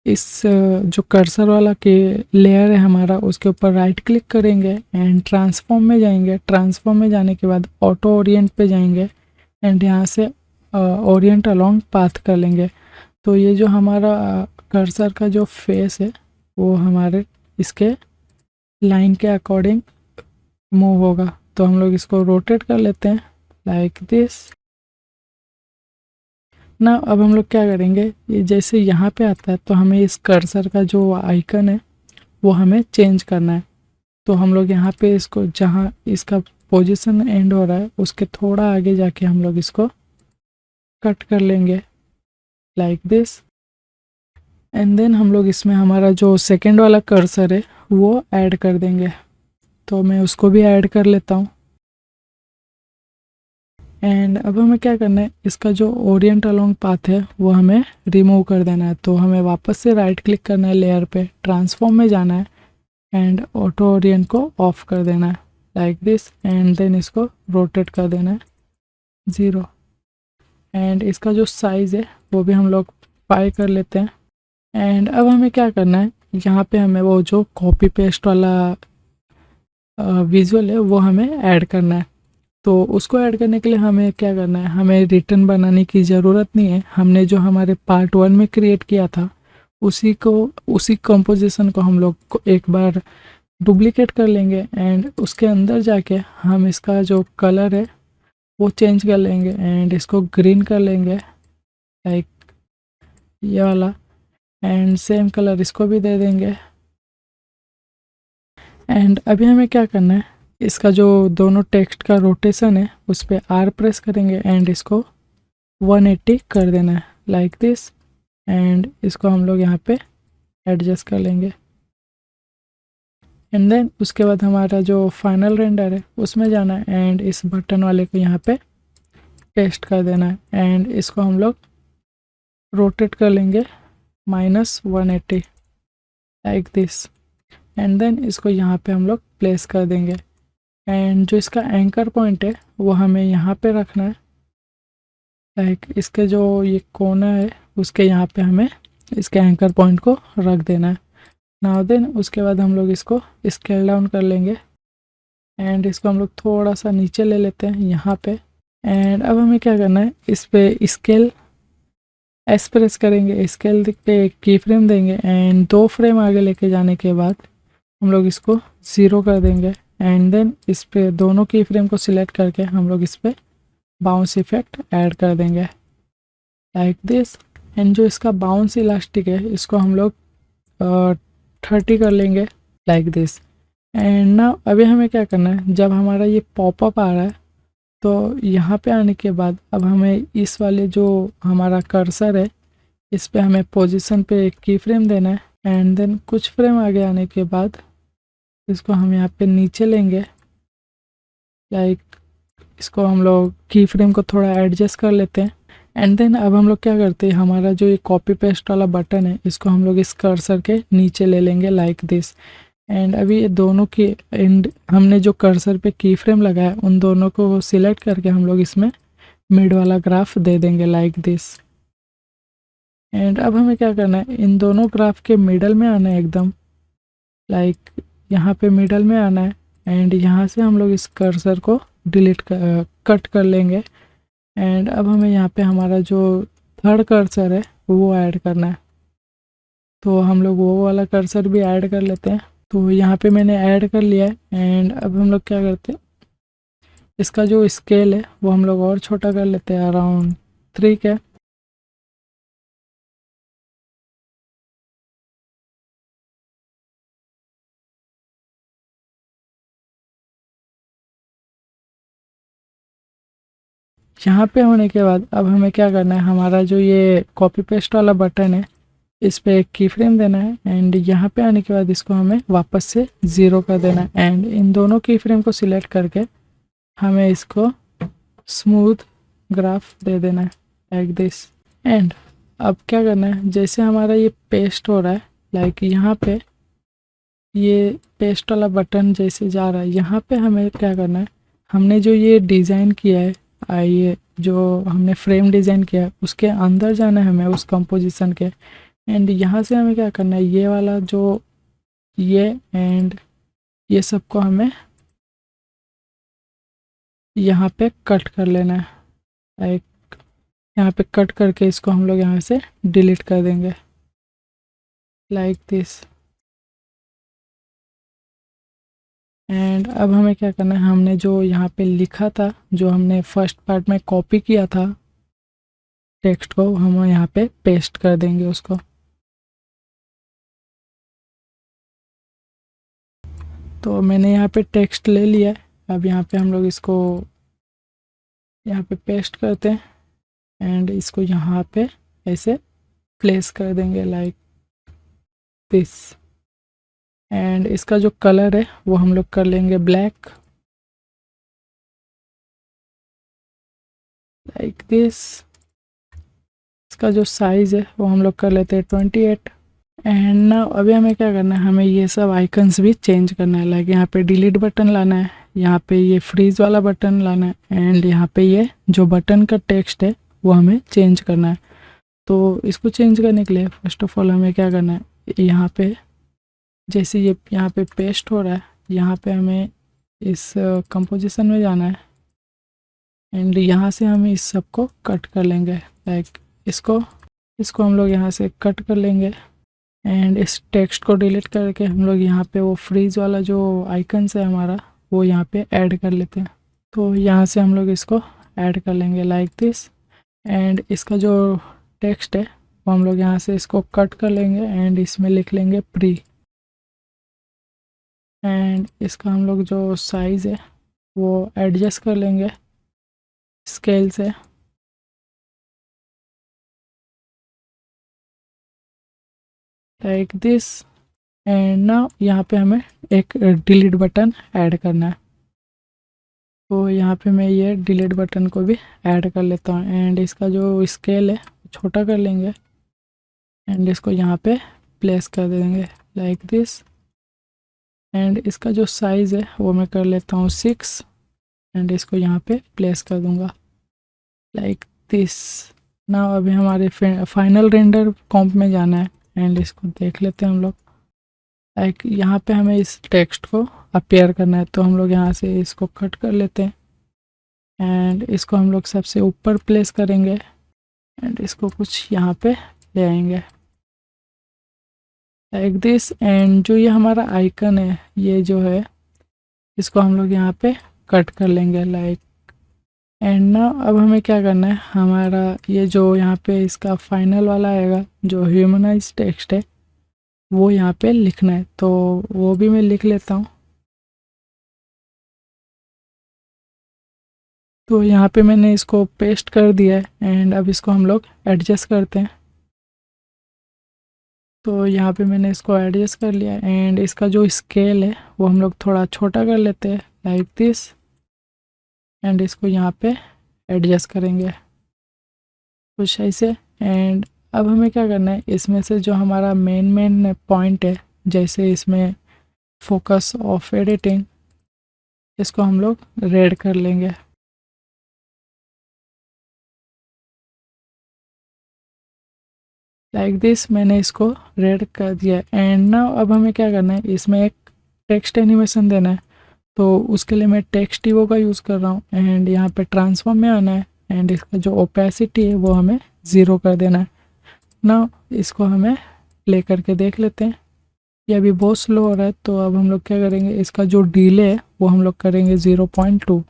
इस जो कर्सर वाला के लेयर है हमारा उसके ऊपर राइट क्लिक करेंगे एंड ट्रांसफॉर्म में जाएंगे। ट्रांसफॉर्म में जाने के बाद ऑटो ओरिएंट पे जाएंगे एंड यहाँ से ओरिएंट अलोंग पाथ कर लेंगे। तो ये जो हमारा कर्सर का जो फेस है वो हमारे इसके लाइन के अकॉर्डिंग मूव होगा। तो हम लोग इसको रोटेट कर लेते हैं लाइक दिस ना। अब हम लोग क्या करेंगे, ये जैसे यहाँ पे आता है तो हमें इस कर्सर का जो आइकन है वो हमें चेंज करना है। तो हम लोग यहाँ पे इसको जहाँ इसका पोजीशन एंड हो रहा है उसके थोड़ा आगे जाके हम लोग इसको कट कर लेंगे लाइक दिस। एंड देन हम लोग इसमें हमारा जो सेकंड वाला कर्सर है वो ऐड कर देंगे। तो मैं उसको भी ऐड कर लेता हूँ। एंड अब हमें क्या करना है, इसका जो ओरिएंट अलोंग पाथ है वो हमें रिमूव कर देना है। तो हमें वापस से राइट क्लिक करना है, लेयर पे ट्रांसफॉर्म में जाना है एंड ऑटो ओरिएंट को ऑफ कर देना है लाइक दिस। एंड देन इसको रोटेट कर देना है 0। एंड इसका जो साइज़ है वो भी हम लोग 5 कर लेते हैं। एंड अब हमें क्या करना है, यहाँ पे हमें वो जो कॉपी पेस्ट वाला विजुअल है वो हमें ऐड करना है। तो उसको ऐड करने के लिए हमें क्या करना है, हमें रिटर्न बनाने की ज़रूरत नहीं है। हमने जो हमारे पार्ट 1 में क्रिएट किया था उसी कंपोजिशन को हम लोग को एक बार डुप्लीकेट कर लेंगे। एंड उसके अंदर जाके हम इसका जो कलर है वो चेंज कर लेंगे एंड इसको ग्रीन कर लेंगे लाइक ये वाला, एंड सेम कलर इसको भी दे देंगे। एंड अभी हमें क्या करना है, इसका जो दोनों टेक्स्ट का रोटेशन है उस पर आर प्रेस करेंगे एंड इसको 180 कर देना है लाइक दिस। एंड इसको हम लोग यहाँ पे एडजस्ट कर लेंगे। एंड देन उसके बाद हमारा जो फाइनल रेंडर है उसमें जाना है एंड इस बटन वाले को यहाँ पे पेस्ट कर देना है एंड इसको हम लोग रोटेट कर लेंगे -180 लाइक दिस। एंड देन इसको यहाँ पे हम लोग प्लेस कर देंगे। एंड जो इसका एंकर पॉइंट है वो हमें यहाँ पे रखना है, लाइक इसके जो ये कोना है उसके यहाँ पे हमें इसके एंकर पॉइंट को रख देना है। नाउ देन उसके बाद हम लोग इसको स्केल डाउन कर लेंगे एंड इसको हम लोग थोड़ा सा नीचे ले लेते हैं यहाँ पे। एंड अब हमें क्या करना है, इस पे स्केल एस प्रेस करेंगे, स्केल पे एक की फ्रेम देंगे एंड 2 फ्रेम आगे लेके जाने के बाद हम लोग इसको 0 कर देंगे। एंड देन इस पे दोनों की फ्रेम को सिलेक्ट करके हम लोग इस पे बाउंस इफेक्ट ऐड कर देंगे लाइक दिस। एंड जो इसका बाउंस इलास्टिक है इसको हम लोग 30 कर लेंगे लाइक दिस। एंड ना अभी हमें क्या करना है, जब हमारा ये पॉपअप आ रहा है तो यहाँ पे आने के बाद अब हमें इस वाले जो हमारा कर्सर है इस पे हमें पोजीशन पे एक की फ्रेम देना है। एंड देन कुछ फ्रेम आगे आने के बाद इसको हम यहाँ पे नीचे लेंगे, लाइक इसको हम लोग की फ्रेम को थोड़ा एडजस्ट कर लेते हैं। एंड देन अब हम लोग क्या करते हैं, हमारा जो ये कॉपी पेस्ट वाला बटन है इसको हम लोग इस कर्सर के नीचे ले लेंगे लाइक दिस। एंड अभी ये दोनों की एंड हमने जो कर्सर पे की फ्रेम लगाया उन दोनों को सिलेक्ट करके हम लोग इसमें मिड वाला ग्राफ दे देंगे लाइक दिस। एंड अब हमें क्या करना है, इन दोनों ग्राफ के मिडल में आना है एकदम, लाइक यहाँ पे मिडल में आना है। एंड यहाँ से हम लोग इस कर्सर को कट कर लेंगे। एंड अब हमें यहाँ पे हमारा जो थर्ड कर्सर है वो ऐड करना है, तो हम लोग वो वाला कर्सर भी ऐड कर लेते हैं। तो यहाँ पे मैंने ऐड कर लिया है। एंड अब हम लोग क्या करते हैं, इसका जो स्केल है वो हम लोग और छोटा कर लेते हैं, अराउंड 3 का। यहाँ पे होने के बाद अब हमें क्या करना है, हमारा जो ये कॉपी पेस्ट वाला बटन है इस पे एक की फ्रेम देना है। एंड यहाँ पे आने के बाद इसको हमें वापस से 0 कर देना है। एंड इन दोनों की फ्रेम को सिलेक्ट करके हमें इसको स्मूथ ग्राफ दे देना है लाइक दिस। एंड अब क्या करना है, जैसे हमारा ये पेस्ट हो रहा है, लाइक यहाँ पे ये पेस्ट वाला बटन जैसे जा रहा है यहाँ पे हमें क्या करना है, हमने जो ये डिज़ाइन किया है ये जो हमने फ्रेम डिज़ाइन किया है उसके अंदर जाना है हमें उस कंपोजिशन के। एंड यहाँ से हमें क्या करना है, ये वाला जो ये एंड ये सबको हमें यहाँ पे कट कर लेना है, लाइक यहाँ पे कट करके इसको हम लोग यहाँ से डिलीट कर देंगे लाइक दिस। एंड अब हमें क्या करना है, हमने जो यहाँ पे लिखा था, जो हमने फर्स्ट पार्ट में कॉपी किया था टेक्स्ट को, हम यहाँ पे पेस्ट कर देंगे उसको। तो मैंने यहाँ पे टेक्स्ट ले लिया है। अब यहाँ पे हम लोग इसको यहाँ पे पेस्ट करते हैं एंड इसको यहाँ पे ऐसे प्लेस कर देंगे लाइक दिस। एंड इसका जो कलर है वो हम लोग कर लेंगे ब्लैक लाइक दिस। इसका जो साइज़ है वो हम लोग कर लेते हैं 28। एंड ना अभी हमें क्या करना है, हमें ये सब आइकन्स भी चेंज करना है, लाइक यहाँ पे डिलीट बटन लाना है, यहाँ पे ये फ्रीज वाला बटन लाना है एंड यहाँ पे ये जो बटन का टेक्स्ट है वो हमें चेंज करना है। तो इसको चेंज करने के लिए फर्स्ट ऑफ ऑल हमें क्या करना है, यहाँ पे जैसे ये यहाँ पे पेस्ट हो रहा है यहाँ पे हमें इस कंपोजिशन में जाना है एंड यहाँ से हम इस सब को कट कर लेंगे, लाइक इसको हम लोग यहाँ से कट कर लेंगे। एंड इस टेक्स्ट को डिलीट करके हम लोग यहाँ पे वो फ्रीज वाला जो आइकन्स है हमारा वो यहाँ पे ऐड कर लेते हैं। तो यहाँ से हम लोग इसको ऐड कर लेंगे लाइक दिस। एंड इसका जो टेक्स्ट है तो हम लोग यहाँ से इसको कट कर लेंगे एंड इसमें लिख लेंगे प्री। एंड इसका हम लोग जो साइज़ है वो एडजस्ट कर लेंगे स्केल से। Like this. एंड ना यहाँ पे हमें एक डिलीट बटन ऐड करना है, तो यहाँ पे मैं ये डिलीट बटन को भी ऐड कर लेता हूँ। एंड इसका जो स्केल है छोटा कर लेंगे एंड इसको यहाँ पे प्लेस कर देंगे लाइक दिस। एंड इसका जो साइज़ है वो मैं कर लेता हूँ 6 एंड इसको यहाँ पे प्लेस कर दूँगा लाइक दिस। ना अभी हमारे फाइनल रेंडर कॉम्प में जाना है एंड इसको देख लेते हैं हम लोग। लाइक यहाँ पे हमें इस टेक्स्ट को अपीयर करना है, तो हम लोग यहाँ से इसको कट कर लेते हैं एंड इसको हम लोग सबसे ऊपर प्लेस करेंगे एंड इसको कुछ यहाँ पे ले आएंगे लाइक दिस। एंड जो ये हमारा आइकन है ये जो है इसको हम लोग यहाँ पे कट कर लेंगे लाइक। एंड ना अब हमें क्या करना है, हमारा ये जो यहाँ पे इसका फाइनल वाला आएगा जो ह्यूमनाइज टेक्स्ट है वो यहाँ पे लिखना है, तो वो भी मैं लिख लेता हूँ। तो यहाँ पे मैंने इसको पेस्ट कर दिया है एंड अब इसको हम लोग एडजस्ट करते हैं। तो यहाँ पे मैंने इसको एडजस्ट कर लिया एंड इसका जो स्केल है वो हम लोग थोड़ा छोटा कर लेते हैं लाइक दिस। एंड इसको यहाँ पे एडजस्ट करेंगे कुछ ऐसे। एंड अब हमें क्या करना है, इसमें से जो हमारा मेन पॉइंट है जैसे इसमें फोकस ऑफ एडिटिंग, इसको हम लोग रेड कर लेंगे लाइक दिस। मैंने इसको रेड कर दिया एंड ना अब हमें क्या करना है, इसमें एक टेक्स्ट एनिमेशन देना है, तो उसके लिए मैं टेक्स्ट इवो का यूज़ कर रहा हूँ। एंड यहाँ पे ट्रांसफॉर्म में आना है एंड इसका जो ओपेसिटी है वो हमें 0 कर देना है ना। इसको हमें प्ले करके देख लेते हैं, ये अभी बहुत स्लो हो रहा है, तो अब हम लोग क्या करेंगे, इसका जो डिले है वो हम लोग करेंगे 0.2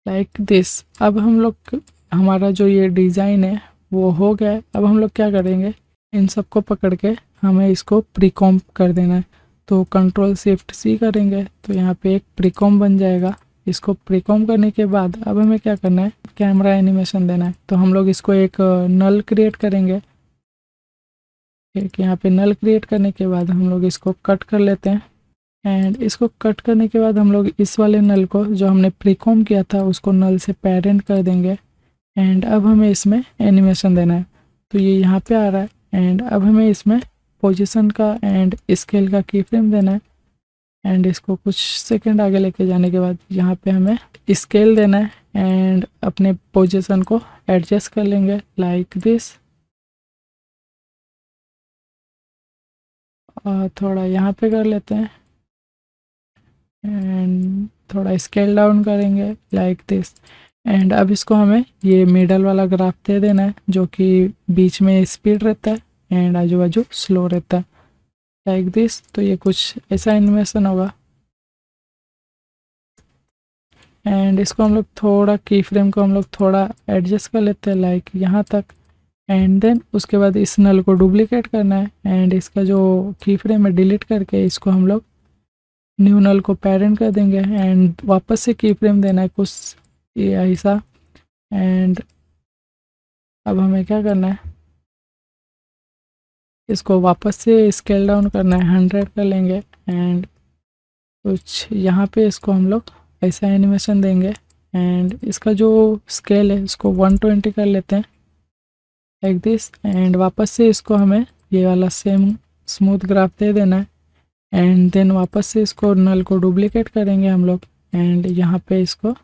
लाइक दिस। अब हम लोग हमारा जो ये डिज़ाइन है वो हो गया है। अब हम लोग क्या करेंगे, इन सबको पकड़ के हमें इसको प्रीकॉम्प कर देना है, तो कंट्रोल शिफ्ट सी करेंगे तो यहाँ पे एक प्रीकॉम्प बन जाएगा। इसको प्रीकॉम्प करने के बाद अब हमें क्या करना है, कैमरा एनिमेशन देना है, तो हम लोग इसको एक नल क्रिएट करेंगे। एक यहाँ पे नल क्रिएट करने के बाद हम लोग इसको कट कर लेते हैं एंड इसको कट करने के बाद हम लोग इस वाले नल को जो हमने प्रीकॉम्प किया था उसको नल से पेरेंट कर देंगे। एंड अब हमें इसमें एनिमेशन देना है, तो ये यहाँ पे आ रहा है। एंड अब हमें इसमें पोजीशन का एंड स्केल का की फ्रेम देना है एंड इसको कुछ सेकंड आगे लेके जाने के बाद यहाँ पे हमें स्केल देना है एंड अपने पोजीशन को एडजस्ट कर लेंगे लाइक दिस। और थोड़ा यहाँ पे कर लेते हैं एंड थोड़ा स्केल डाउन करेंगे लाइक दिस। एंड अब इसको हमें ये मिडल वाला ग्राफ दे देना है जो कि बीच में स्पीड रहता है एंड आजू बाजू स्लो रहता है लाइक दिस। तो ये कुछ ऐसा एनिमेशन होगा एंड इसको हम लोग थोड़ा की फ्रेम को हम लोग थोड़ा एडजस्ट कर लेते हैं लाइक यहाँ तक। एंड देन उसके बाद इस नल को डुप्लीकेट करना है एंड इसका जो की फ्रेम है डिलीट करके इसको हम लोग न्यू नल को पेरेंट कर देंगे एंड वापस से की फ्रेम देना है कुछ ये ऐसा। एंड अब हमें क्या करना है, इसको वापस से स्केल डाउन करना है, 100 कर लेंगे एंड कुछ यहाँ पे इसको हम लोग ऐसा एनिमेशन देंगे एंड इसका जो स्केल है इसको 120 कर लेते हैं लाइक दिस। एंड वापस से इसको हमें ये वाला सेम स्मूथ ग्राफ दे देना है एंड देन वापस से इसको नल को डुप्लीकेट करेंगे हम लोग एंड यहाँ पे इसको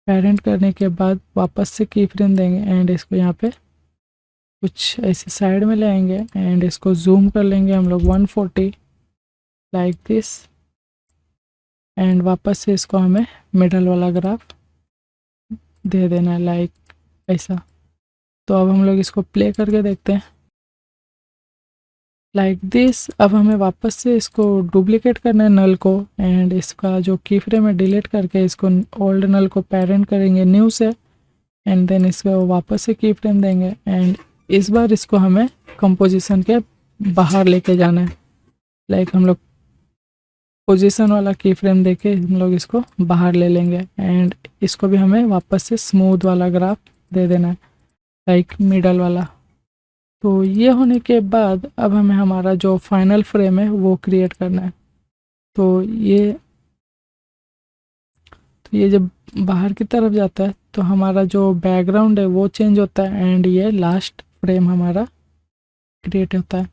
पेरेंट करने के बाद वापस से की फ्रेम देंगे एंड इसको यहाँ पे कुछ ऐसे साइड में ले आएंगे एंड इसको जूम कर लेंगे हम लोग 140 लाइक दिस। एंड वापस से इसको हमें मिडल वाला ग्राफ दे देना है लाइक ऐसा। तो अब हम लोग इसको प्ले करके देखते हैं लाइक दिस। अब हमें वापस से इसको डुप्लीकेट करना है नल को एंड इसका जो की फ्रेम है डिलीट करके इसको ओल्ड नल को पेरेंट करेंगे न्यू से एंड देन इसको वापस से की फ्रेम देंगे एंड इस बार इसको हमें कंपोजिशन के बाहर लेके जाना है। लाइक हम लोग पोजीशन वाला की फ्रेम देके हम लोग इसको बाहर ले लेंगे एंड इसको भी हमें वापस से स्मूथ वाला ग्राफ दे देना है, लाइक मिडल वाला। तो ये होने के बाद अब हमें हमारा जो फाइनल फ्रेम है वो क्रिएट करना है। तो ये जब बाहर की तरफ जाता है तो हमारा जो बैकग्राउंड है वो चेंज होता है एंड ये लास्ट फ्रेम हमारा क्रिएट होता है।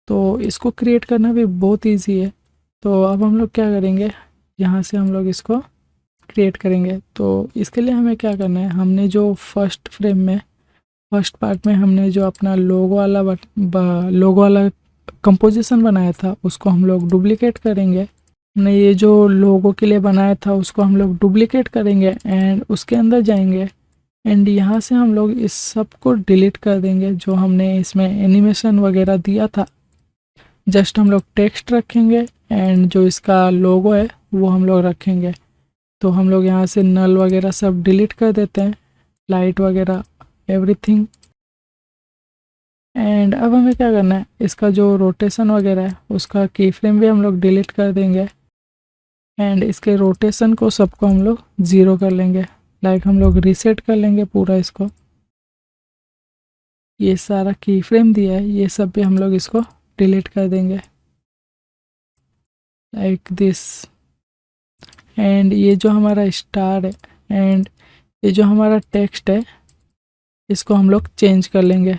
तो इसको क्रिएट करना भी बहुत इजी है। तो अब हम लोग क्या करेंगे, यहाँ से हम लोग इसको क्रिएट करेंगे। तो इसके लिए हमें क्या करना है, हमने जो फर्स्ट पार्ट में हमने जो अपना लोगो वाला कंपोजिशन बनाया था उसको हम लोग डुप्लीकेट करेंगे। हमने ये जो लोगो के लिए बनाया था उसको हम लोग डुप्लीकेट करेंगे एंड उसके अंदर जाएंगे एंड यहाँ से हम लोग इस सब को डिलीट कर देंगे जो हमने इसमें एनिमेशन वगैरह दिया था। जस्ट हम लोग टेक्स्ट रखेंगे एंड जो इसका लोगो है वो हम लोग रखेंगे। तो हम लोग यहाँ से नल वगैरह सब डिलीट कर देते हैं, लाइट वगैरह एवरीथिंग। एंड अब हमें क्या करना है, इसका जो रोटेशन वगैरह है उसका की फ्रेम भी हम लोग डिलीट कर देंगे एंड इसके रोटेशन को सबको हम लोग 0 कर लेंगे। लाइक हम लोग रीसेट कर लेंगे पूरा इसको। ये सारा की फ्रेम दिया है ये सब भी हम लोग इसको डिलीट कर देंगे लाइक दिस। एंड ये जो हमारा स्टार है एंड ये जो हमारा टेक्स्ट है इसको हम लोग चेंज कर लेंगे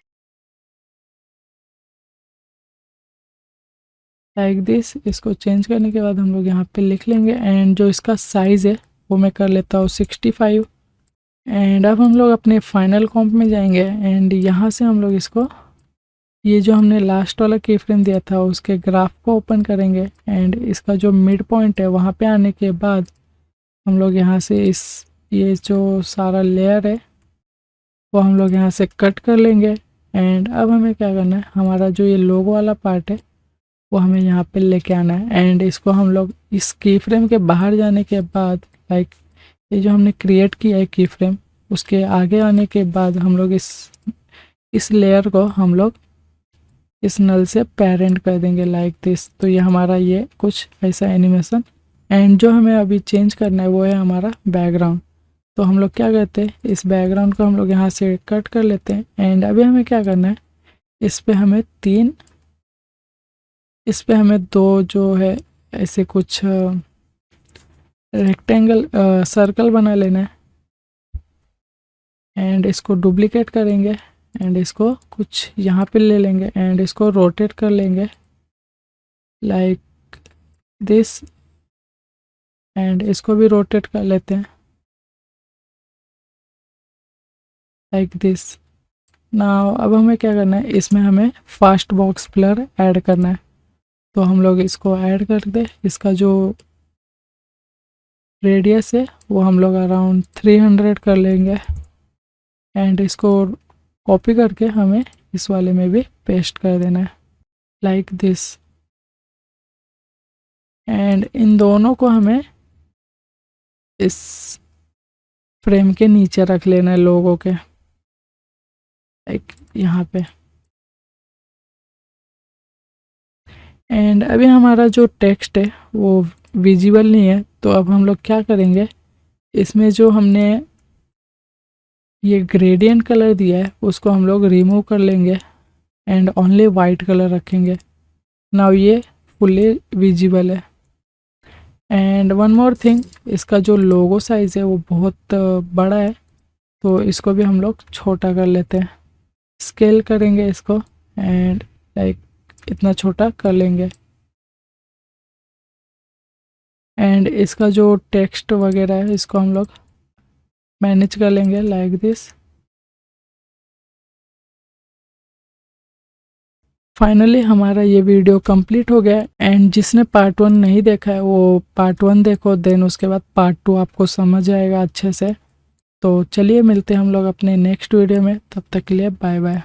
लाइक दिस। इसको चेंज करने के बाद हम लोग यहाँ पे लिख लेंगे एंड जो इसका साइज़ है वो मैं कर लेता हूँ 65। एंड अब हम लोग अपने फाइनल कॉम्प में जाएंगे एंड यहाँ से हम लोग इसको ये जो हमने लास्ट वाला की फ्रेम दिया था उसके ग्राफ को ओपन करेंगे एंड इसका जो मिड पॉइंट है वहाँ पे आने के बाद हम लोग यहाँ से ये जो सारा लेयर है वो हम लोग यहाँ से कट कर लेंगे। एंड अब हमें क्या करना है, हमारा जो ये लोगो वाला पार्ट है वो हमें यहाँ पे लेके आना है एंड इसको हम लोग इस की फ्रेम के बाहर जाने के बाद लाइक ये जो हमने क्रिएट किया है की फ्रेम उसके आगे आने के बाद हम लोग इस लेयर को हम लोग इस नल से पेरेंट कर देंगे लाइक दिस। तो ये हमारा ये कुछ ऐसा एनिमेशन एंड जो हमें अभी चेंज करना है वो है हमारा बैकग्राउंड। तो हम लोग क्या करते हैं, इस बैकग्राउंड को हम लोग यहाँ से कट कर लेते हैं एंड अभी हमें क्या करना है, इस पे हमें 2 जो है ऐसे कुछ रेक्टेंगल सर्कल बना लेना है एंड इसको डुप्लीकेट करेंगे एंड इसको कुछ यहाँ पे ले लेंगे एंड इसको रोटेट कर लेंगे लाइक दिस एंड इसको भी रोटेट कर लेते हैं लाइक दिस। नाउ अब हमें क्या करना है, इसमें हमें फास्ट बॉक्स ब्लर ऐड करना है। तो हम लोग इसको ऐड कर दे, इसका जो रेडियस है वो हम लोग अराउंड 300 कर लेंगे एंड इसको कॉपी करके हमें इस वाले में भी पेस्ट कर देना है लाइक दिस। एंड इन दोनों को हमें इस फ्रेम के नीचे रख लेना है लोगों के, लाइक यहाँ पे। एंड अभी हमारा जो टेक्स्ट है वो विजिबल नहीं है, तो अब हम लोग क्या करेंगे, इसमें जो हमने ये ग्रेडियंट कलर दिया है उसको हम लोग रिमूव कर लेंगे एंड ओनली वाइट कलर रखेंगे। नाउ ये फुल्ली विजिबल है। एंड वन मोर थिंग, इसका जो लोगो साइज़ है वो बहुत बड़ा है, तो इसको भी हम लोग छोटा कर लेते हैं। स्केल करेंगे इसको एंड लाइक इतना छोटा कर लेंगे। एंड इसका जो टेक्स्ट वगैरह है इसको हम लोग मैनेज कर लेंगे लाइक दिस। फाइनली हमारा ये वीडियो कंप्लीट हो गया एंड जिसने पार्ट 1 नहीं देखा है वो पार्ट 1 देखो, देन उसके बाद पार्ट 2 आपको समझ आएगा अच्छे से। तो चलिए मिलते हैं हम लोग अपने नेक्स्ट वीडियो में, तब तक के लिए बाय बाय।